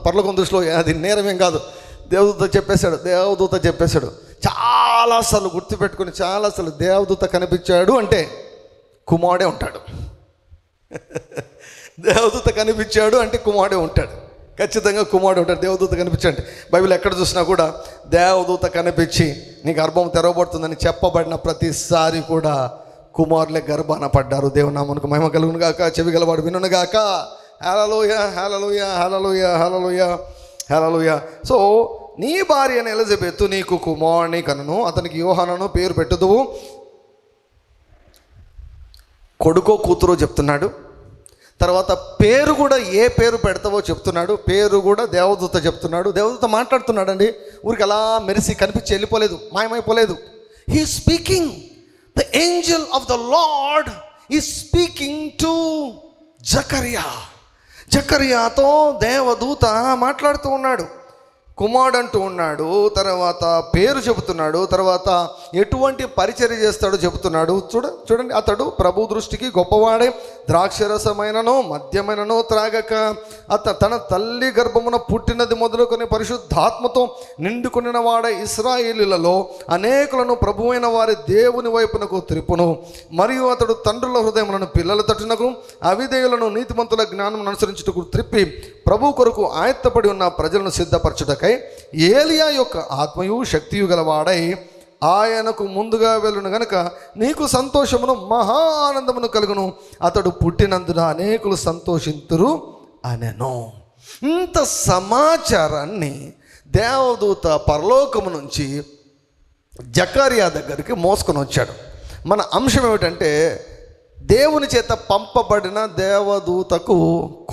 పరలోకం దృష్టిలో అది నేరమేం కాదు. దేవదూత చెప్పేశాడు. చాలాసార్లు గుర్తుపెట్టుకుని, చాలాసార్లు దేవదూత కనిపించాడు అంటే కుమారుడే ఉంటాడు. దేవదూత కనిపించాడు అంటే కుమారుడే ఉంటాడు. ఖచ్చితంగా కుమారుడు ఉంటాడు. దేవదూత కనిపించండి. బైబిల్ ఎక్కడ చూసినా కూడా దేవదూత కనిపించి నీ గర్భం తెరవబడుతుందని చెప్పబడిన ప్రతిసారి కూడా కుమారులే గర్భాన పడ్డారు. దేవుని నామమునకు మహిమ కలుగును గాక. చెవి గలవాడు వినును గాక. హల్లెలూయా, హల్లెలూయా, హల్లెలూయా, హల్లెలూయా, హల్లెలూయా. సో నీ భార్య అయిన ఎలిజబెతు నీకు కుమారుని కనును, అతనికి యోహానను పేరు పెట్టుదువు. కొడుకో కూతురో చెప్తున్నాడు. తర్వాత పేరు కూడా ఏ పేరు పెడతావో చెప్తున్నాడు. పేరు కూడా దేవదూత చెప్తున్నాడు. దేవదూత మాట్లాడుతున్నాడండి. ఊరికి అలా మెరిసి కనిపించి వెళ్ళిపోలేదు, మాయమైపోలేదు. He speaking. The angel of the Lord is speaking to జకర్యాతో దేవదూత మాట్లాడుతూ ఉన్నాడు. కుమారుడు అంటూ ఉన్నాడు, తర్వాత పేరు చెబుతున్నాడు, తర్వాత ఎటువంటి పరిచర్య చేస్తాడో చెబుతున్నాడు. చూడండి, అతడు ప్రభు దృష్టికి గొప్పవాడే, ద్రాక్షరసమైనను మద్యమైనను త్రాగక తన తల్లి గర్భమున పుట్టినది మొదలుకొని పరిశుద్ధాత్మతో నిండుకొనిన వాడే ఇశ్రాయేలీయులలో అనేకులను ప్రభువైన వారి దేవుని వైపునకు త్రిప్పును. మరియు అతడు తండ్రుల హృదయములను పిల్లల తట్టునకు అవిధేయులను నీతిమంతుల జ్ఞానం అనుసరించుటకు త్రిప్పి ప్రభు కొరకు ఆయత్తపడి ఉన్న ప్రజలను సిద్ధపరచుటకై ఏలియా యొక్క ఆత్మయు శక్తియు గలవాడై ఆయనకు ముందుగా వెళ్ళును గనుక నీకు సంతోషమును మహా ఆనందమును కలుగును. అతడు పుట్టినందున అనేకులు సంతోషింతురు అనెను. ఇంత సమాచారాన్ని దేవదూత పరలోకము నుంచి జకర్యా దగ్గరికి మోసుకొని వచ్చాడు. మన అంశం ఏమిటంటే, దేవుని చేత పంపబడిన దేవదూతకు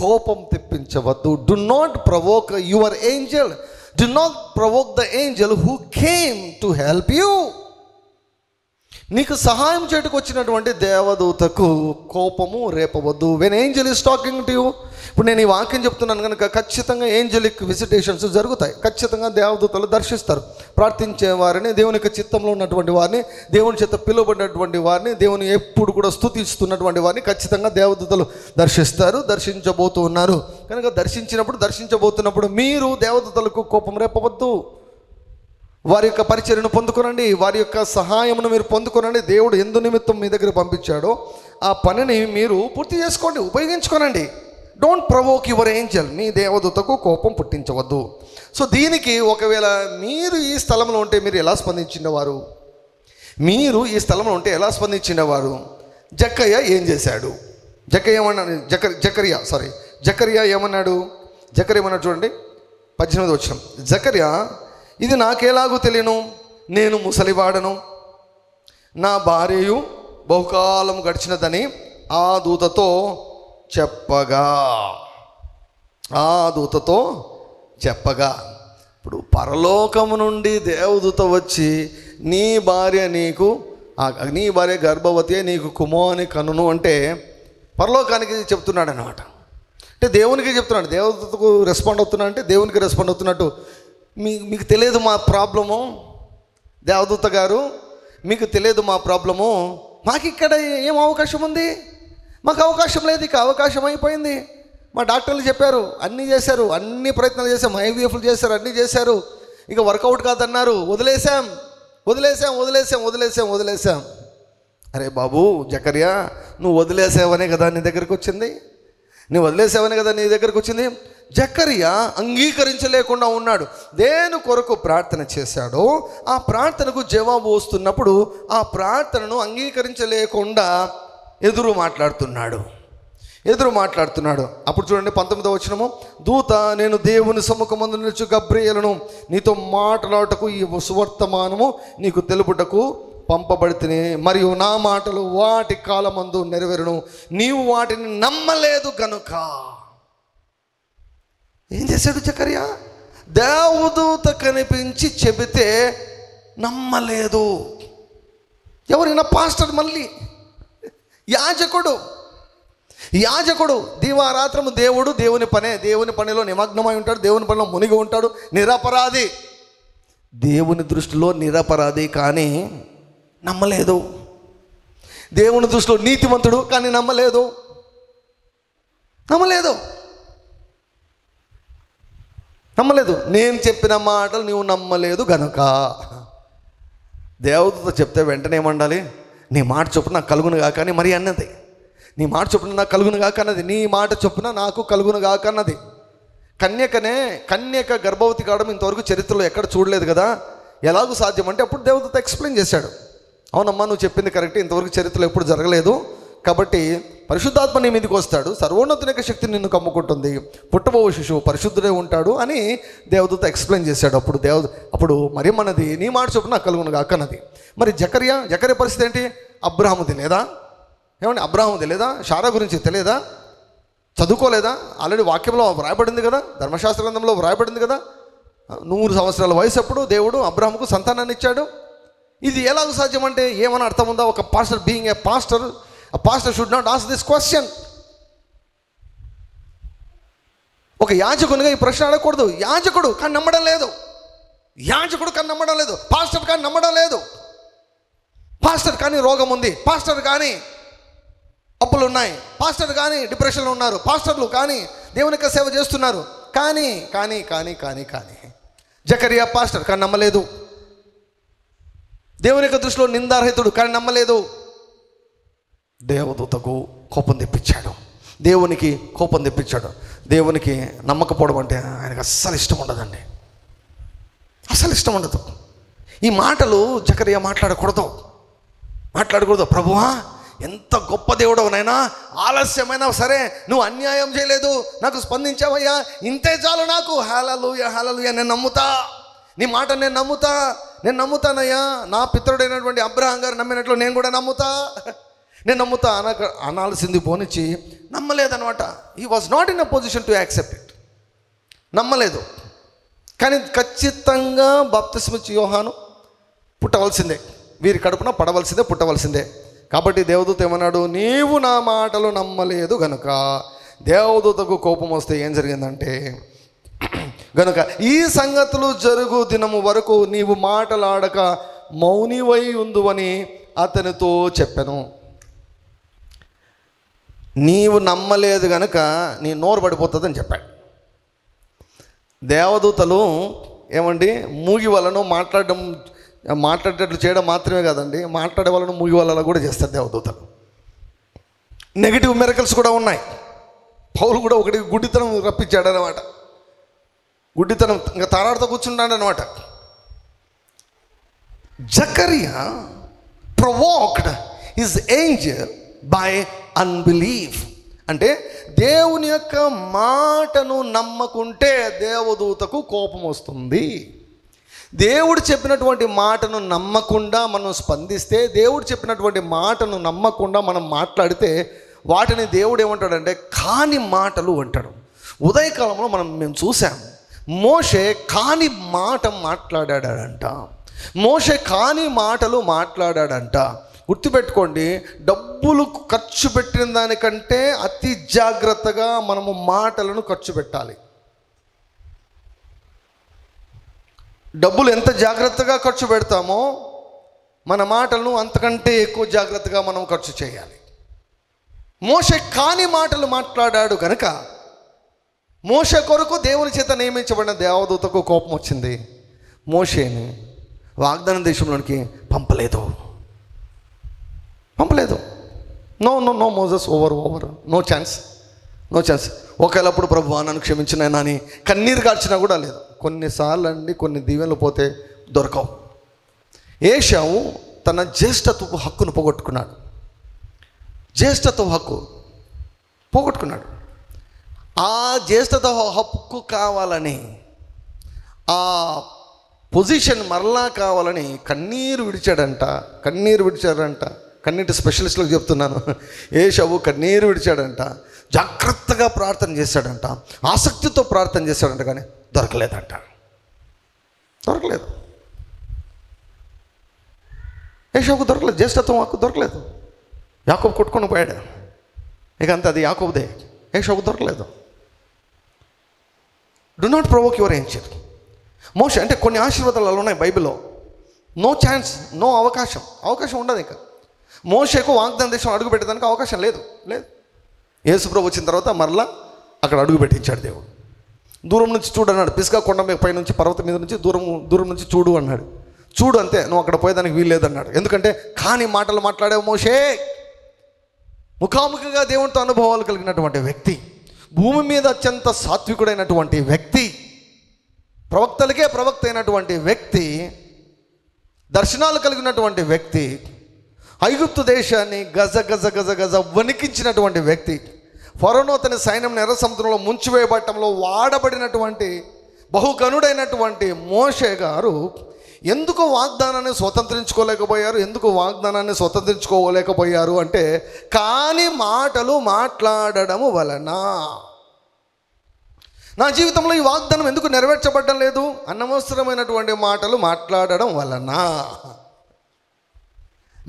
కోపం తెప్పించవద్దు. Do not provoke your angel, do not provoke the angel who came to help you. నీకు సహాయం చేయడానికి వచ్చినటువంటి దేవదూతకు కోపము రేపవద్దు. When angel is talking to you. ఇప్పుడు నేను ఈ వాక్యం చెప్తున్నాను కనుక ఖచ్చితంగా ఏంజలిక్ విజిటేషన్స్ జరుగుతాయి. ఖచ్చితంగా దేవదూతలు దర్శిస్తారు. ప్రార్థించే వారిని, దేవుని యొక్క చిత్తంలో ఉన్నటువంటి వారిని, దేవుని చేత పిలువబడినటువంటి వారిని, దేవుని ఎప్పుడు కూడా స్తుతిస్తున్నటువంటి వారిని ఖచ్చితంగా దేవదూతలు దర్శిస్తారు, దర్శించబోతూ ఉన్నారు. కనుక దర్శించబోతున్నప్పుడు మీరు దేవదూతలకు కోపం రేపవద్దు. వారి యొక్క పరిచర్యను పొందుకోనండి, వారి యొక్క సహాయమును మీరు పొందుకోనండి. దేవుడు ఎందు నిమిత్తం మీ దగ్గర పంపించాడో ఆ పనిని మీరు పూర్తి చేసుకోండి, ఉపయోగించుకోనండి. Don't provoke your angel. మీ దేవదూతకు కోపం పుట్టించవద్దు. సో దీనికి ఒకవేళ మీరు ఈ స్థలంలో ఉంటే మీరు ఎలా స్పందించినవారు? జక్కయ్య ఏం చేశాడు? జకర్యా ఏమన్నాడు చూడండి, 18వ వచనం. జకర్యా, ఇది నాకేలాగూ తెలియను, నేను ముసలివాడను, నా భార్యయు బహుకాలం గడిచినదని ఆ దూతతో చెప్పగా ఇప్పుడు పరలోకము నుండి దేవదూత వచ్చి నీ భార్య గర్భవతి, నీకు కుమారుని కనును అంటే పరలోకానికి చెప్తున్నాడు అన్నమాట. అంటే దేవునికి చెప్తున్నాడు. దేవదూతకు రెస్పాండ్ అవుతున్నా అంటే దేవునికి రెస్పాండ్ అవుతున్నట్టు. మీకు తెలియదు మా ప్రాబ్లము, దేవదూత గారు మీకు తెలియదు మా ప్రాబ్లము, మాకు ఇక్కడ ఏం అవకాశం ఉంది? మాకు అవకాశం లేదు, ఇక అవకాశం అయిపోయింది. మా డాక్టర్లు చెప్పారు, అన్నీ చేశారు, అన్ని ప్రయత్నాలు చేశాం, ఐవీఎఫ్లు చేశారు, అన్నీ చేశారు, ఇక వర్కౌట్ కాదన్నారు, వదిలేసాం. అరే బాబు జకర్యా, నువ్వు వదిలేసావనే కదా నీ దగ్గరికి వచ్చింది. జకర్యా అంగీకరించలేకుండా ఉన్నాడు. దేని కొరకు ప్రార్థన చేశాడో ఆ ప్రార్థనకు జవాబు వస్తున్నప్పుడు ఆ ప్రార్థనను అంగీకరించలేకుండా ఎదురు మాట్లాడుతున్నాడు. అప్పుడు చూడండి 19వ వచనము. దూత, నేను దేవుని సముఖమందు నిలుచు గబ్రియేలును, నీతో మాట్లాడుటకు ఈ సువర్తమానము నీకు తెలుపుటకు పంపబడితిని, మరియు నా మాటలు వాటి కాలమందు నెరవేరును, నీవు వాటిని నమ్మలేదు గనుక. ఏం చేశాడు జకర్యా? దేవదూత కనిపించి చెబితే నమ్మలేదు. ఎవరైనా పాస్టర్, మళ్ళీ యాజకుడు దివారాత్రము దేవుని పనిలో నిమగ్నమై ఉంటాడు, దేవుని పనిలో మునిగి ఉంటాడు, నిరపరాధి, దేవుని దృష్టిలో నిరపరాధి, కానీ నమ్మలేదు. దేవుని దృష్టిలో నీతిమంతుడు, కానీ నమ్మలేదు. నేను చెప్పిన మాటలు నీవు నమ్మలేదు గనుక. దేవదూత చెప్తే వెంటనే ఏమండాలి? నీ మాట చొప్పున నాకు కలుగును గాక అని మరి అన్నది. నీ మాట చొప్పున నాకు కలుగును గాక అన్నది, నీ మాట చొప్పున నాకు కలుగును గాక అన్నది. కన్యక గర్భవతి కావడం ఇంతవరకు చరిత్రలో ఎక్కడ చూడలేదు కదా, ఎలాగూ సాధ్యం అంటే అప్పుడు దేవదూత ఎక్స్ప్లెయిన్ చేశాడు. అవునమ్మా, నువ్వు చెప్పింది కరెక్ట్, ఇంతవరకు చరిత్రలో ఎప్పుడు జరగలేదు, కాబట్టి పరిశుద్ధాత్మ నీ మీదకి వస్తాడు, సర్వోన్నతుని యొక్క శక్తి నిన్ను కమ్ముకుంటుంది, పుట్టబోవు శిశువు పరిశుద్ధుడే ఉంటాడు అని దేవదూత ఎక్స్ప్లెయిన్ చేశాడు. అప్పుడు మరి మనది నీ మాట చొప్పున నాకు కలుగును గాక అన్నది. మరి జకర్యా పరిస్థితి ఏంటి? అబ్రాహాముది లేదా? షారా గురించి తెలియదా? చదువుకోలేదా? ఆల్రెడీ వాక్యంలో వ్రాయబడింది కదా, ధర్మశాస్త్ర గ్రంథంలో వ్రాయబడింది కదా, 100 సంవత్సరాల వయసు అప్పుడు దేవుడు అబ్రాహాముకు సంతానాన్ని ఇచ్చాడు. ఇది ఎలాగ సాధ్యం అంటే ఏమని అర్థం ఉందా? ఒక pastor, being a pastor should not ask this question. ఒక యాజకునిగా ఈ ప్రశ్న అడగకూడదు. యాజకుడు కానీ నమ్మడం లేదు, యాజకుడు కానీ నమ్మడం లేదు, పాస్టర్ కానీ నమ్మడం లేదు, పాస్టర్ కానీ రోగం ఉంది, పాస్టర్ కానీ అప్పులు ఉన్నాయి, పాస్టర్ కానీ డిప్రెషన్లో ఉన్నారు, పాస్టర్లు కానీ దేవుని యొక్క సేవ చేస్తున్నారు, కానీ కానీ కానీ కానీ కానీ జకరియా పాస్టర్ కానీ నమ్మలేదు. దేవుని యొక్క దృష్టిలో నిందారహితుడు కానీ నమ్మలేదు. దేవదూతకు కోపం తెప్పించాడు, దేవునికి కోపం తెప్పించాడు. దేవునికి నమ్మకపోవడం అంటే ఆయనకు అస్సలు ఇష్టం ఉండదండి, అస్సలు ఇష్టం ఉండదు. ఈ మాటలు జకరియా మాట్లాడకూడదు. ప్రభువా, ఎంత గొప్ప దేవుడవునైనా ఆలస్యమైనా సరే నువ్వు అన్యాయం చేయలేదు, నాకు స్పందించావయ్యా, ఇంతే చాలు నాకు. హల్లెలూయా హల్లెలూయా, నేను నమ్ముతా, నీ మాట నేను నమ్ముతానయ్యా. నా పితరుడైనటువంటి అబ్రహాం గారు నమ్మినట్లు నేను కూడా నమ్ముతా అనాల్సింది పోనిచ్చి నమ్మలేదనమాట. He was not in a position to accept it. నమ్మలేదు. కానీ ఖచ్చితంగా బాప్తిస్మిచ్చి యోహాను పుట్టవలసిందే, వీరి కడుపున పుట్టవలసిందే. కాబట్టి దేవదూత ఏమన్నాడు, నీవు నా మాటలు నమ్మలేదు గనుక. దేవదూతకు కోపం వస్తే ఏం జరిగిందంటే, గనుక ఈ సంగతులు జరుగు దినము వరకు నీవు మాటలాడక మౌనివై ఉందువని అతనితో చెప్పెను. నీవు నమ్మలేదు గనుక నీ నోరు పడిపోతుందని చెప్పాడు. దేవదూతలు ఏమండి, మూగి వలను మాట్లాడేటట్లు చేయడం మాత్రమే కాదండి, మాట్లాడే వాళ్ళను మూగి వాళ్ళ కూడా చేస్తారు దేవదూతలు. నెగిటివ్ మిరకల్స్ కూడా ఉన్నాయి. పౌలు కూడా ఒకటి గుడ్డితనం రప్పించాడు అనమాట. గుడ్డితనం ఇంకా తారాడుతో కూర్చున్నాడు అనమాట. Zechariah provoked his angel by unbelief. అంటే దేవుని యొక్క మాటను నమ్మకుంటే దేవదూతకు కోపం వస్తుంది. దేవుడు చెప్పినటువంటి మాటను నమ్మకుండా మనం స్పందిస్తే, దేవుడు చెప్పినటువంటి మాటను నమ్మకుండా మనం మాట్లాడితే వాటిని దేవుడు ఏమంటాడంటే కాని మాటలు అంటాడు. ఉదయకాలంలో మేము చూసాం, మోషే కాని మాట మాట్లాడాడంట. గుర్తుపెట్టుకోండి, డబ్బులు ఖర్చు పెట్టిన దానికంటే అతి జాగ్రత్తగా మనము మాటలను ఖర్చు పెట్టాలి. డబ్బులు ఎంత జాగ్రత్తగా ఖర్చు పెడతామో మన మాటలను అంతకంటే ఎక్కువ జాగ్రత్తగా మనం ఖర్చు చేయాలి. మోషే కాని మాటలు మాట్లాడాడు కనుక మోషే కొరకు దేవుని చేత నియమించబడిన దేవదూతకు కోపం వచ్చింది. మోషేని వాగ్దాన దేశంలోనికి పంపలేదు. No Moses over no chance. ఒకవేళప్పుడు ప్రభువా నన్ను క్షమించినైనా అని కన్నీరు కార్చినా కూడా లేదు. కొన్నిసార్లు అండి కొన్ని దీవెనలు పోతే దొరకవు. ఏశావు తన జ్యేష్ఠత్వపు హక్కును పోగొట్టుకున్నాడు. ఆ జ్యేష్ఠత్వ హక్కు కావాలని, ఆ పొజిషన్ మరలా కావాలని కన్నీరు విడిచాడంట. కన్నీటి స్పెషలిస్టులకు చెప్తున్నాను. ఏశావు కన్నీరు విడిచాడంట, జాగ్రత్తగా ప్రార్థన చేశాడంట, ఆసక్తితో ప్రార్థన చేశాడంట, కానీ దొరకలేదు. ఏశావుకు దొరకలేదు, జ్యేష్ఠత్వం హక్కు దొరకలేదు. యాకోబు కొట్టుకొని పోయాడు, ఇక అంతే, అది యాకోబుదే. ఏశావుకు దొరకలేదు. Do not provoke your angel. మోషే అంటే కొన్ని ఆశీర్వాదాలు ఉన్నాయి బైబిల్లో. నో ఛాన్స్, నో అవకాశం ఉండదు. ఇంకా మోషేకు వాగ్దాన దేశం అడుగు పెట్టడానికి అవకాశం లేదు. యేసుప్రభు వచ్చిన తర్వాత మరలా అక్కడ అడుగు పెట్టించాడు దేవుడు. దూరం నుంచి చూడు అన్నాడు. పిస్గా కొండ పై నుంచి, పర్వతం మీద నుంచి దూరం నుంచి చూడు అన్నాడు. చూడు అంతే, నువ్వు అక్కడ పోయేదానికి వీల్లేదన్నాడు. ఎందుకంటే కాని మాటలు మాట్లాడావు మోషే. ముఖాముఖిగా దేవునితో అనుభవాలు కలిగినటువంటి వ్యక్తి, భూమి మీద అత్యంత సాత్వికుడైనటువంటి వ్యక్తి, ప్రవక్తలకే ప్రవక్త అయినటువంటి వ్యక్తి, దర్శనాలు కలిగినటువంటి వ్యక్తి, ఐగుప్తు దేశాన్ని గజ వణికించినటువంటి వ్యక్తి, ఫరోను అతని సైన్యం ఎర్ర సముద్రంలో ముంచివేయబట్టంలో వాడబడినటువంటి బహుగనుడైనటువంటి మోషే గారు ఎందుకు వాగ్దానాన్ని స్వతంత్రించుకోలేకపోయారు అంటే కాని మాటలు మాట్లాడడము వలన. నా జీవితంలో ఈ వాగ్దానం ఎందుకు నెరవేర్చబడడం లేదు? అనవసరమైనటువంటి మాటలు మాట్లాడడం వలన.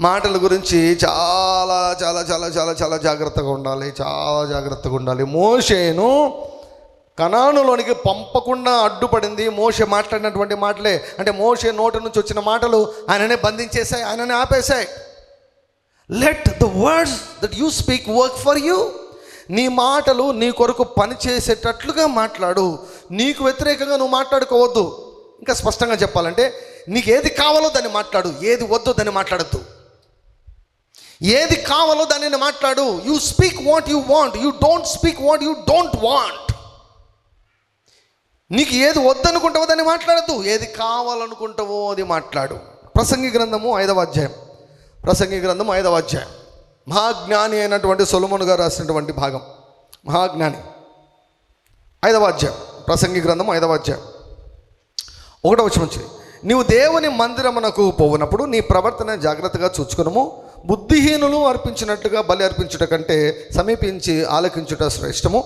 మాటల గురించి చాలా చాలా చాలా చాలా చాలా జాగ్రత్తగా ఉండాలి. మోషేను కనానులోనికి పంపకుండా అడ్డుపడింది మోషే మాట్లాడినటువంటి మాటలే. అంటే మోషే నోటి నుంచి వచ్చిన మాటలు ఆయననే బంధించేశాయి, ఆయననే ఆపేశాయి. Let the words that you speak work for you. నీ మాటలు నీ కొరకు పనిచేసేటట్లుగా మాట్లాడు. నీకు వ్యతిరేకంగా నువ్వు మాట్లాడుకోవద్దు. ఇంకా స్పష్టంగా చెప్పాలంటే నీకు ఏది కావాలో దాన్ని మాట్లాడు, ఏది వద్దో దాన్ని మాట్లాడద్దు. ఏది కావాలో దానిని మాట్లాడు. You speak what you want, you don't speak what you don't want. నీకు ఏది వద్దనుకుంటావో దాన్ని మాట్లాడద్దు, ఏది కావాలనుకుంటావో అది మాట్లాడు. ప్రసంగి గ్రంథము 5వ అధ్యాయం. ప్రసంగి గ్రంథం 5వ అధ్యాయం. మహాజ్ఞాని అయినటువంటి సొలొమోను గారు రాసినటువంటి భాగం. మహాజ్ఞాని 5వ అధ్యాయం. ప్రసంగి గ్రంథం 5వ అధ్యాయం 1వ వచనం నుంచి, నీవు దేవుని మందిరమునకు పోవునప్పుడు నీ ప్రవర్తన జాగ్రత్తగా చూచుకునము. బుద్ధిహీనులు అర్పించినట్లుగా బలి అర్పించుట కంటే సమీపించి ఆలకించుట శ్రేష్టము.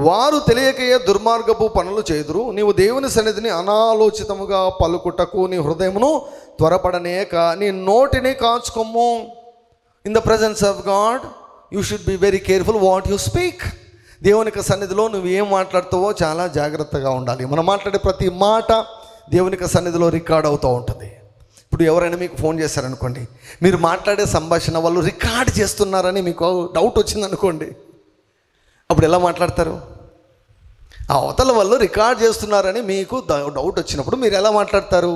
వారు తెలియకయే దుర్మార్గపు పనులు చేదురు. నీవు దేవుని సన్నిధిని అనాలోచితముగా పలుకుటకు నీ హృదయమును త్వరపడనేక నీ నోటిని కాచుకోము. In the presence of God you should be very careful what you speak. దేవుని యొక్క సన్నిధిలో నువ్వు ఏం మాట్లాడుతావో చాలా జాగ్రత్తగా ఉండాలి. మనం మాట్లాడే ప్రతి మాట దేవుని యొక్క సన్నిధిలో రికార్డ్ అవుతూ ఉంటుంది. ఇప్పుడు ఎవరైనా మీకు ఫోన్ చేశారనుకోండి, మీరు మాట్లాడే సంభాషణ వాళ్ళు రికార్డ్ చేస్తున్నారని మీకు డౌట్ వచ్చిందనుకోండి, అప్పుడు ఎలా మాట్లాడతారు? ఆ అవతల వాళ్ళు రికార్డ్ చేస్తున్నారని మీకు డౌట్ వచ్చినప్పుడు మీరు ఎలా మాట్లాడతారు?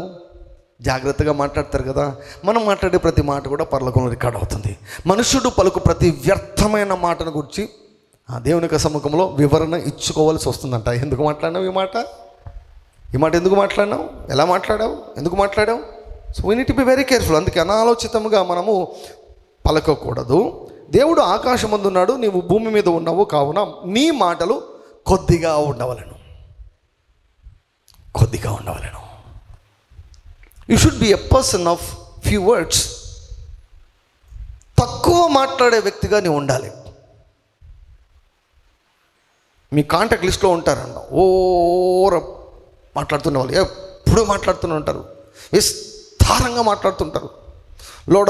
జాగ్రత్తగా మాట్లాడతారు కదా. మనం మాట్లాడే ప్రతి మాట కూడా పరలోకంలో రికార్డ్ అవుతుంది. మనుషుడు పలుకు ప్రతి వ్యర్థమైన మాటను గురించి ఆ దేవుని యొక్క సముఖంలో వివరణ ఇచ్చుకోవాల్సి వస్తుందంట. ఎందుకు మాట్లాడినావు ఈ మాట ఎందుకు మాట్లాడినావు, ఎలా మాట్లాడావు, ఎందుకు మాట్లాడావు? So we need to be very careful. అందుకే అనాలోచితంగా మనము పలకకూడదు. దేవుడు ఆకాశమందున్నాడు, నీవు భూమి మీద ఉన్నావు, కావున నీ మాటలు కొద్దిగా ఉండవలను. You should be a person of few words. తక్కువ మాట్లాడే వ్యక్తిగా నీవు ఉండాలి. మీ కాంటాక్ట్ లిస్ట్లో ఉంటారన్న ఓర మాట్లాడుతున్న వాళ్ళు ఎప్పుడు మాట్లాడుతూనే ఉంటారు, విస్తారంగా మాట్లాడుతుంటారు, లోడ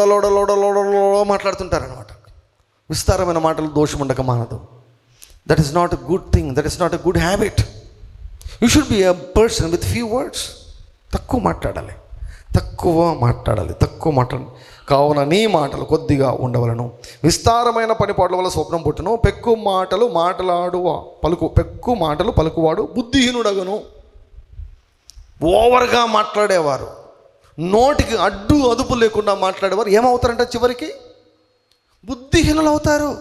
మాట్లాడుతుంటారు అనమాట. విస్తారమైన మాటలు దోషం ఉండక మానదు. That is not a good thing, that is not a good habit. You should be a person with few words. తక్కువ మాట్లాడాలి. కావున నీ మాటలు కొద్దిగా ఉండవలను. విస్తారమైన పనిపాట్ల వల్ల స్వప్నం పుట్టును. పెక్కు మాటలు పలుకువాడు బుద్ధిహీనుడగను. ఓవర్గా మాట్లాడేవారు, నోటికి అడ్డు అదుపు లేకుండా మాట్లాడేవారు ఏమవుతారంటే చివరికి బుద్ధిహీనులు అవుతారు.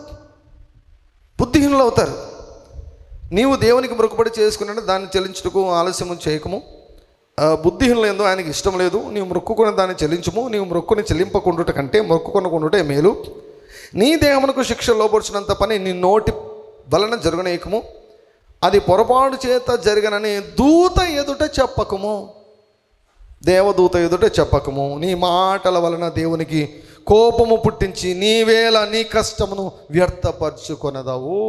నీవు దేవునికి మొక్కుబడి చేసుకున్నట్టు దాన్ని చెల్లించుటకు ఆలస్యము చేయకము. బుద్ధిహీనులు ఏందో ఆయనకి ఇష్టం లేదు. నీవు మొక్కుకున్న దాన్ని చెల్లించుము. నీవు మొక్కుని చెల్లింపకుండుట కంటే మొక్కుకొనకుండుటే మేలు. నీ దేహమునకు శిక్ష లోపరిచినంత పని నీ నోటి వలన జరగనీయకము. అది పొరపాటు చేత జరగనని దూత ఎదుట చెప్పకము. దేవదూత ఎదుట చెప్పకము. నీ మాటల వలన దేవునికి కోపము పుట్టించి నీవేళ నీ కష్టమును వ్యర్థపరచుకొనదవు.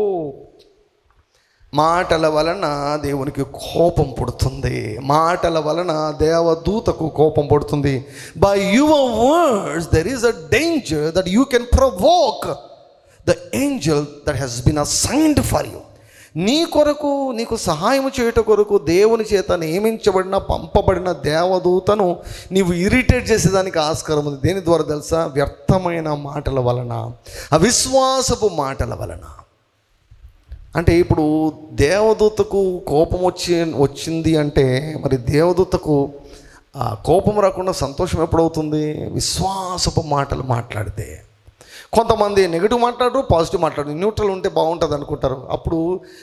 మాటల వలన దేవునికి కోపం పుడుతుంది. మాటల వలన దేవదూతకు కోపం పుడుతుంది. By your words there is a danger that you can provoke the angel that has been assigned for you. నీ కొరకు, నీకు సహాయం చేయుట కొరకు దేవుని చేత నియమించబడిన పంపబడిన దేవదూతను నీవు ఇరిటేట్ చేసేదానికి ఆస్కారం ఉంది. దేని ద్వారా తెలుసా? వ్యర్థమైన మాటల వలన, అవిశ్వాసపు మాటల వలన. అంటే ఇప్పుడు దేవదూతకు కోపం వచ్చింది అంటే మరి దేవదూతకు కోపం రాకుండా సంతోషం ఎప్పుడవుతుంది? విశ్వాసపు మాటలు మాట్లాడితే. కొంతమంది నెగిటివ్ మాట్లాడరు, పాజిటివ్ మాట్లాడరు, న్యూట్రల్ ఉంటే బాగుంటుంది అనుకుంటారు. అప్పుడు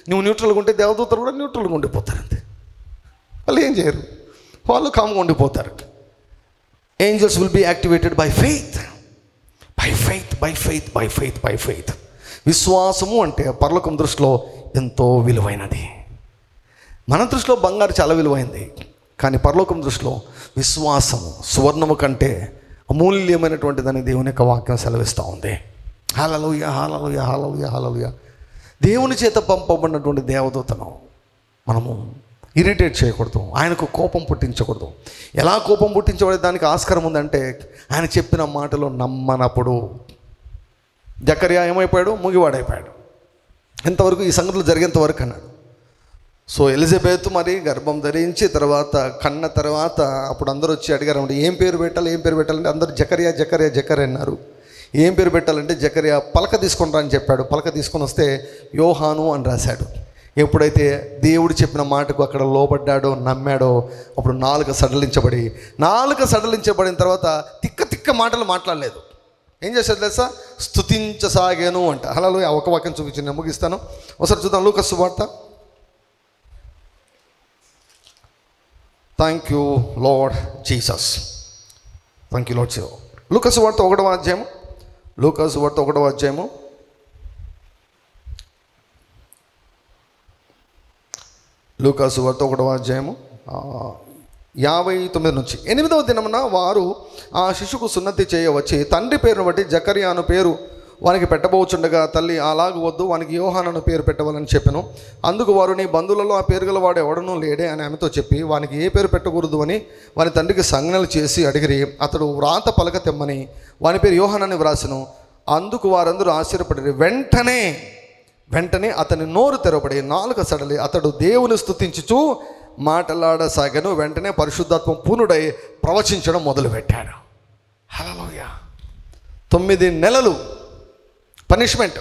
నువ్వు న్యూట్రల్గా ఉంటే దేవదూతలు కూడా న్యూట్రల్గా ఉండిపోతారు. అంతే, వాళ్ళు ఏం చేయరు, వాళ్ళు కామ్గా ఉండిపోతారు. Angels will be activated by faith. విశ్వాసము అంటే పరలోకం దృష్టిలో ఎంతో విలువైనది. మన దృష్టిలో బంగారు చాలా విలువైంది, కానీ పరలోకం దృష్టిలో విశ్వాసము సువర్ణము కంటే అమూల్యమైనటువంటిదని దేవుని యొక్క వాక్యం సెలవిస్తూ ఉంది. హల్లెలూయా. దేవుని చేత పంపబడినటువంటి దేవదూతను మనము ఇరిటేట్ చేయకూడదు, ఆయనకు కోపం పుట్టించకూడదు. ఎలా కోపం పుట్టించబడే దానికి ఆస్కారం ఉందంటే ఆయన చెప్పిన మాటలు నమ్మనప్పుడు. జకర్యా ఏమైపోయాడు? ముగివాడైపోయాడు. ఎంతవరకు? ఈ సంగతులు జరిగేంత వరకు అన్నాడు. సో ఎలిజబెత్ మరి గర్భం ధరించి తర్వాత కన్న తర్వాత అప్పుడు అందరూ వచ్చి అడిగారు, ఏం పేరు పెట్టాలి, ఏం పేరు పెట్టాలంటే అందరూ జకరియా జకరియా జకరియా అన్నారు. ఏం పేరు పెట్టాలంటే జకరియా పలక తీసుకొని రా అని చెప్పాడు. పలక తీసుకొని వస్తే యోహాను అని రాశాడు. ఎప్పుడైతే దేవుడు చెప్పిన మాటకు అక్కడ లోబడ్డాడో, నమ్మాడో, అప్పుడు నాలుక సడలించబడిన తర్వాత తిక్క మాటలు మాట్లాడలేదు. ఏం చేశాడు తెలుసా? స్తుతించసాగాను అంట. హల్లెలూయా. ఒక వాక్యం చూపించి ముగిస్తాను. ఒకసారి చూద్దాం లూకా సువార్త. Thank you Lord Jesus. Thank you Lord Jesus. లూకా సువార్త 1వ అధ్యాయము. లూకా సువార్త 1వ అధ్యాయము. లూకా సువార్త 1వ అధ్యాయము 59 నుంచి. 8వ దినమున వారు ఆ శిశువుకు సున్నతి చేయవచ్చి తండ్రి పేరును బట్టి జకరియా పేరు వానికి పెట్టబోచుండగా తల్లి అలాగ వద్దు, వానికి యోహాను పేరు పెట్టవాలని చెప్పాను. అందుకు వారు, నీ బంధువులలో ఆ పేరు గల వాడు ఎవడనూ లేడే అని ఆమెతో చెప్పి వానికి ఏ పేరు పెట్టకూడదు అని వాని తండ్రికి సంజ్ఞలు చేసి అడిగిరి. అతడు వ్రాత పలక తెమ్మని వాని పేరు యోహానని వ్రాసెను. అందుకు వారందరూ ఆశ్చర్యపడిరి. వెంటనే అతని నోరు తెరవబడి నాలుక సడలి అతడు దేవుని స్తుతించుచూ మాట్లాడసాగాను. వెంటనే పరిశుద్ధాత్మ పూర్ణుడై ప్రవచించడం మొదలుపెట్టాడు. హల్లెలూయా. 9 నెలలు పనిష్మెంట్,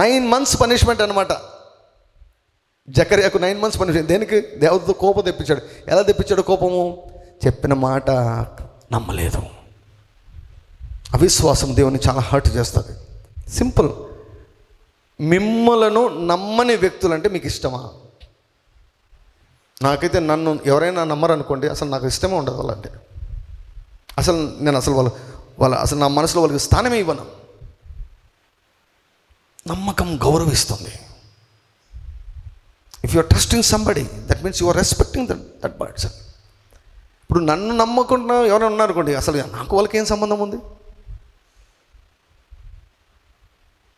9 months పనిష్మెంట్ అనమాట. జకర్యాకు 9 months పనిష్మెంట్. దేనికి? దేవుడితో కోపం తెప్పించాడు. ఎలా తెప్పించాడు కోపము? చెప్పిన మాట నమ్మలేదు. అవిశ్వాసం దేవుని చాలా హర్ట్ చేస్తుంది. సింపుల్. మిమ్మలను నమ్మని వ్యక్తులు అంటే మీకు ఇష్టమా? నాకైతే నన్ను ఎవరైనా నమ్మరనుకోండి, అసలు నాకు ఇష్టమే ఉండదు వాళ్ళంటే. అసలు నేను వాళ్ళ అసలు నా మనసులో వాళ్ళకి స్థానమే ఇవ్వను. నమ్మకం గౌరవిస్తుంది. If you are trusting somebody, that means you are respecting that person. ఇప్పుడు నన్ను నమ్మకుండా ఎవరైనా ఉన్నారనుకోండి, అసలు నాకు వాళ్ళకి ఏం సంబంధం ఉంది?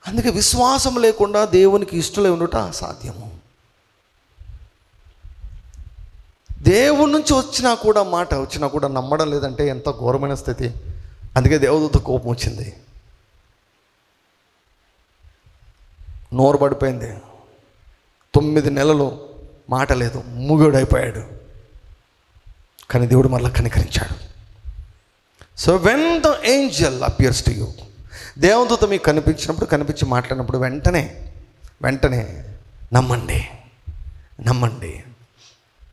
అందుకే విశ్వాసం లేకుండా దేవునికి ఇష్టలై ఉండుట అసాధ్యము. దేవుడి నుంచి మాట వచ్చినా కూడా నమ్మడం లేదంటే ఎంత ఘోరమైన స్థితి. అందుకే దేవదూత కోపం వచ్చింది. నోరు పడిపోయింది. 9 నెలలు మాట లేదు, మూగోడైపోయాడు. కానీ దేవుడు మళ్ళీ కనికరించాడు. So when the angel appears to you, దేవదూత మీకు కనిపించి మాట్లాడినప్పుడు వెంటనే నమ్మండి.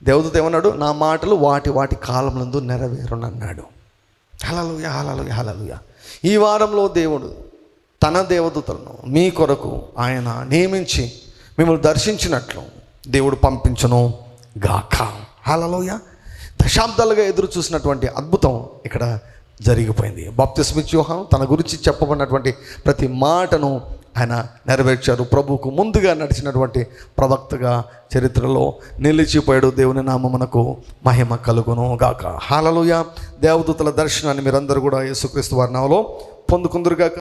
దేవదూత ఏమన్నాడు? నా మాటలు వాటి కాలమునందు నెరవేరునన్నాడు. హల్లెలూయా, హల్లెలూయా, హల్లెలూయా. ఈ వారంలో దేవుడు తన దేవదూతలను మీ కొరకు ఆయన నియమించి మిమ్మల్ని దర్శించినట్లు దేవుడు పంపించును గాక. హల్లెలూయా. దశాబ్దాలుగా ఎదురు చూసినటువంటి అద్భుతం ఇక్కడ జరిగిపోయింది. బాప్తిస్మిచ్చే యోహాను తన గురించి చెప్పబడినటువంటి ప్రతి మాటను ఆయన నెరవేర్చారు. ప్రభువుకు ముందుగా నడిచినటువంటి ప్రవక్తగా చరిత్రలో నిలిచిపోయాడు. దేవుని నామమునకు మహిమ కలుగును గాక. హల్లెలూయా. దేవదూతల దర్శనాన్ని మీరందరూ కూడా యేసుక్రీస్తు వారి నామములో పొందుకుందురుగాక.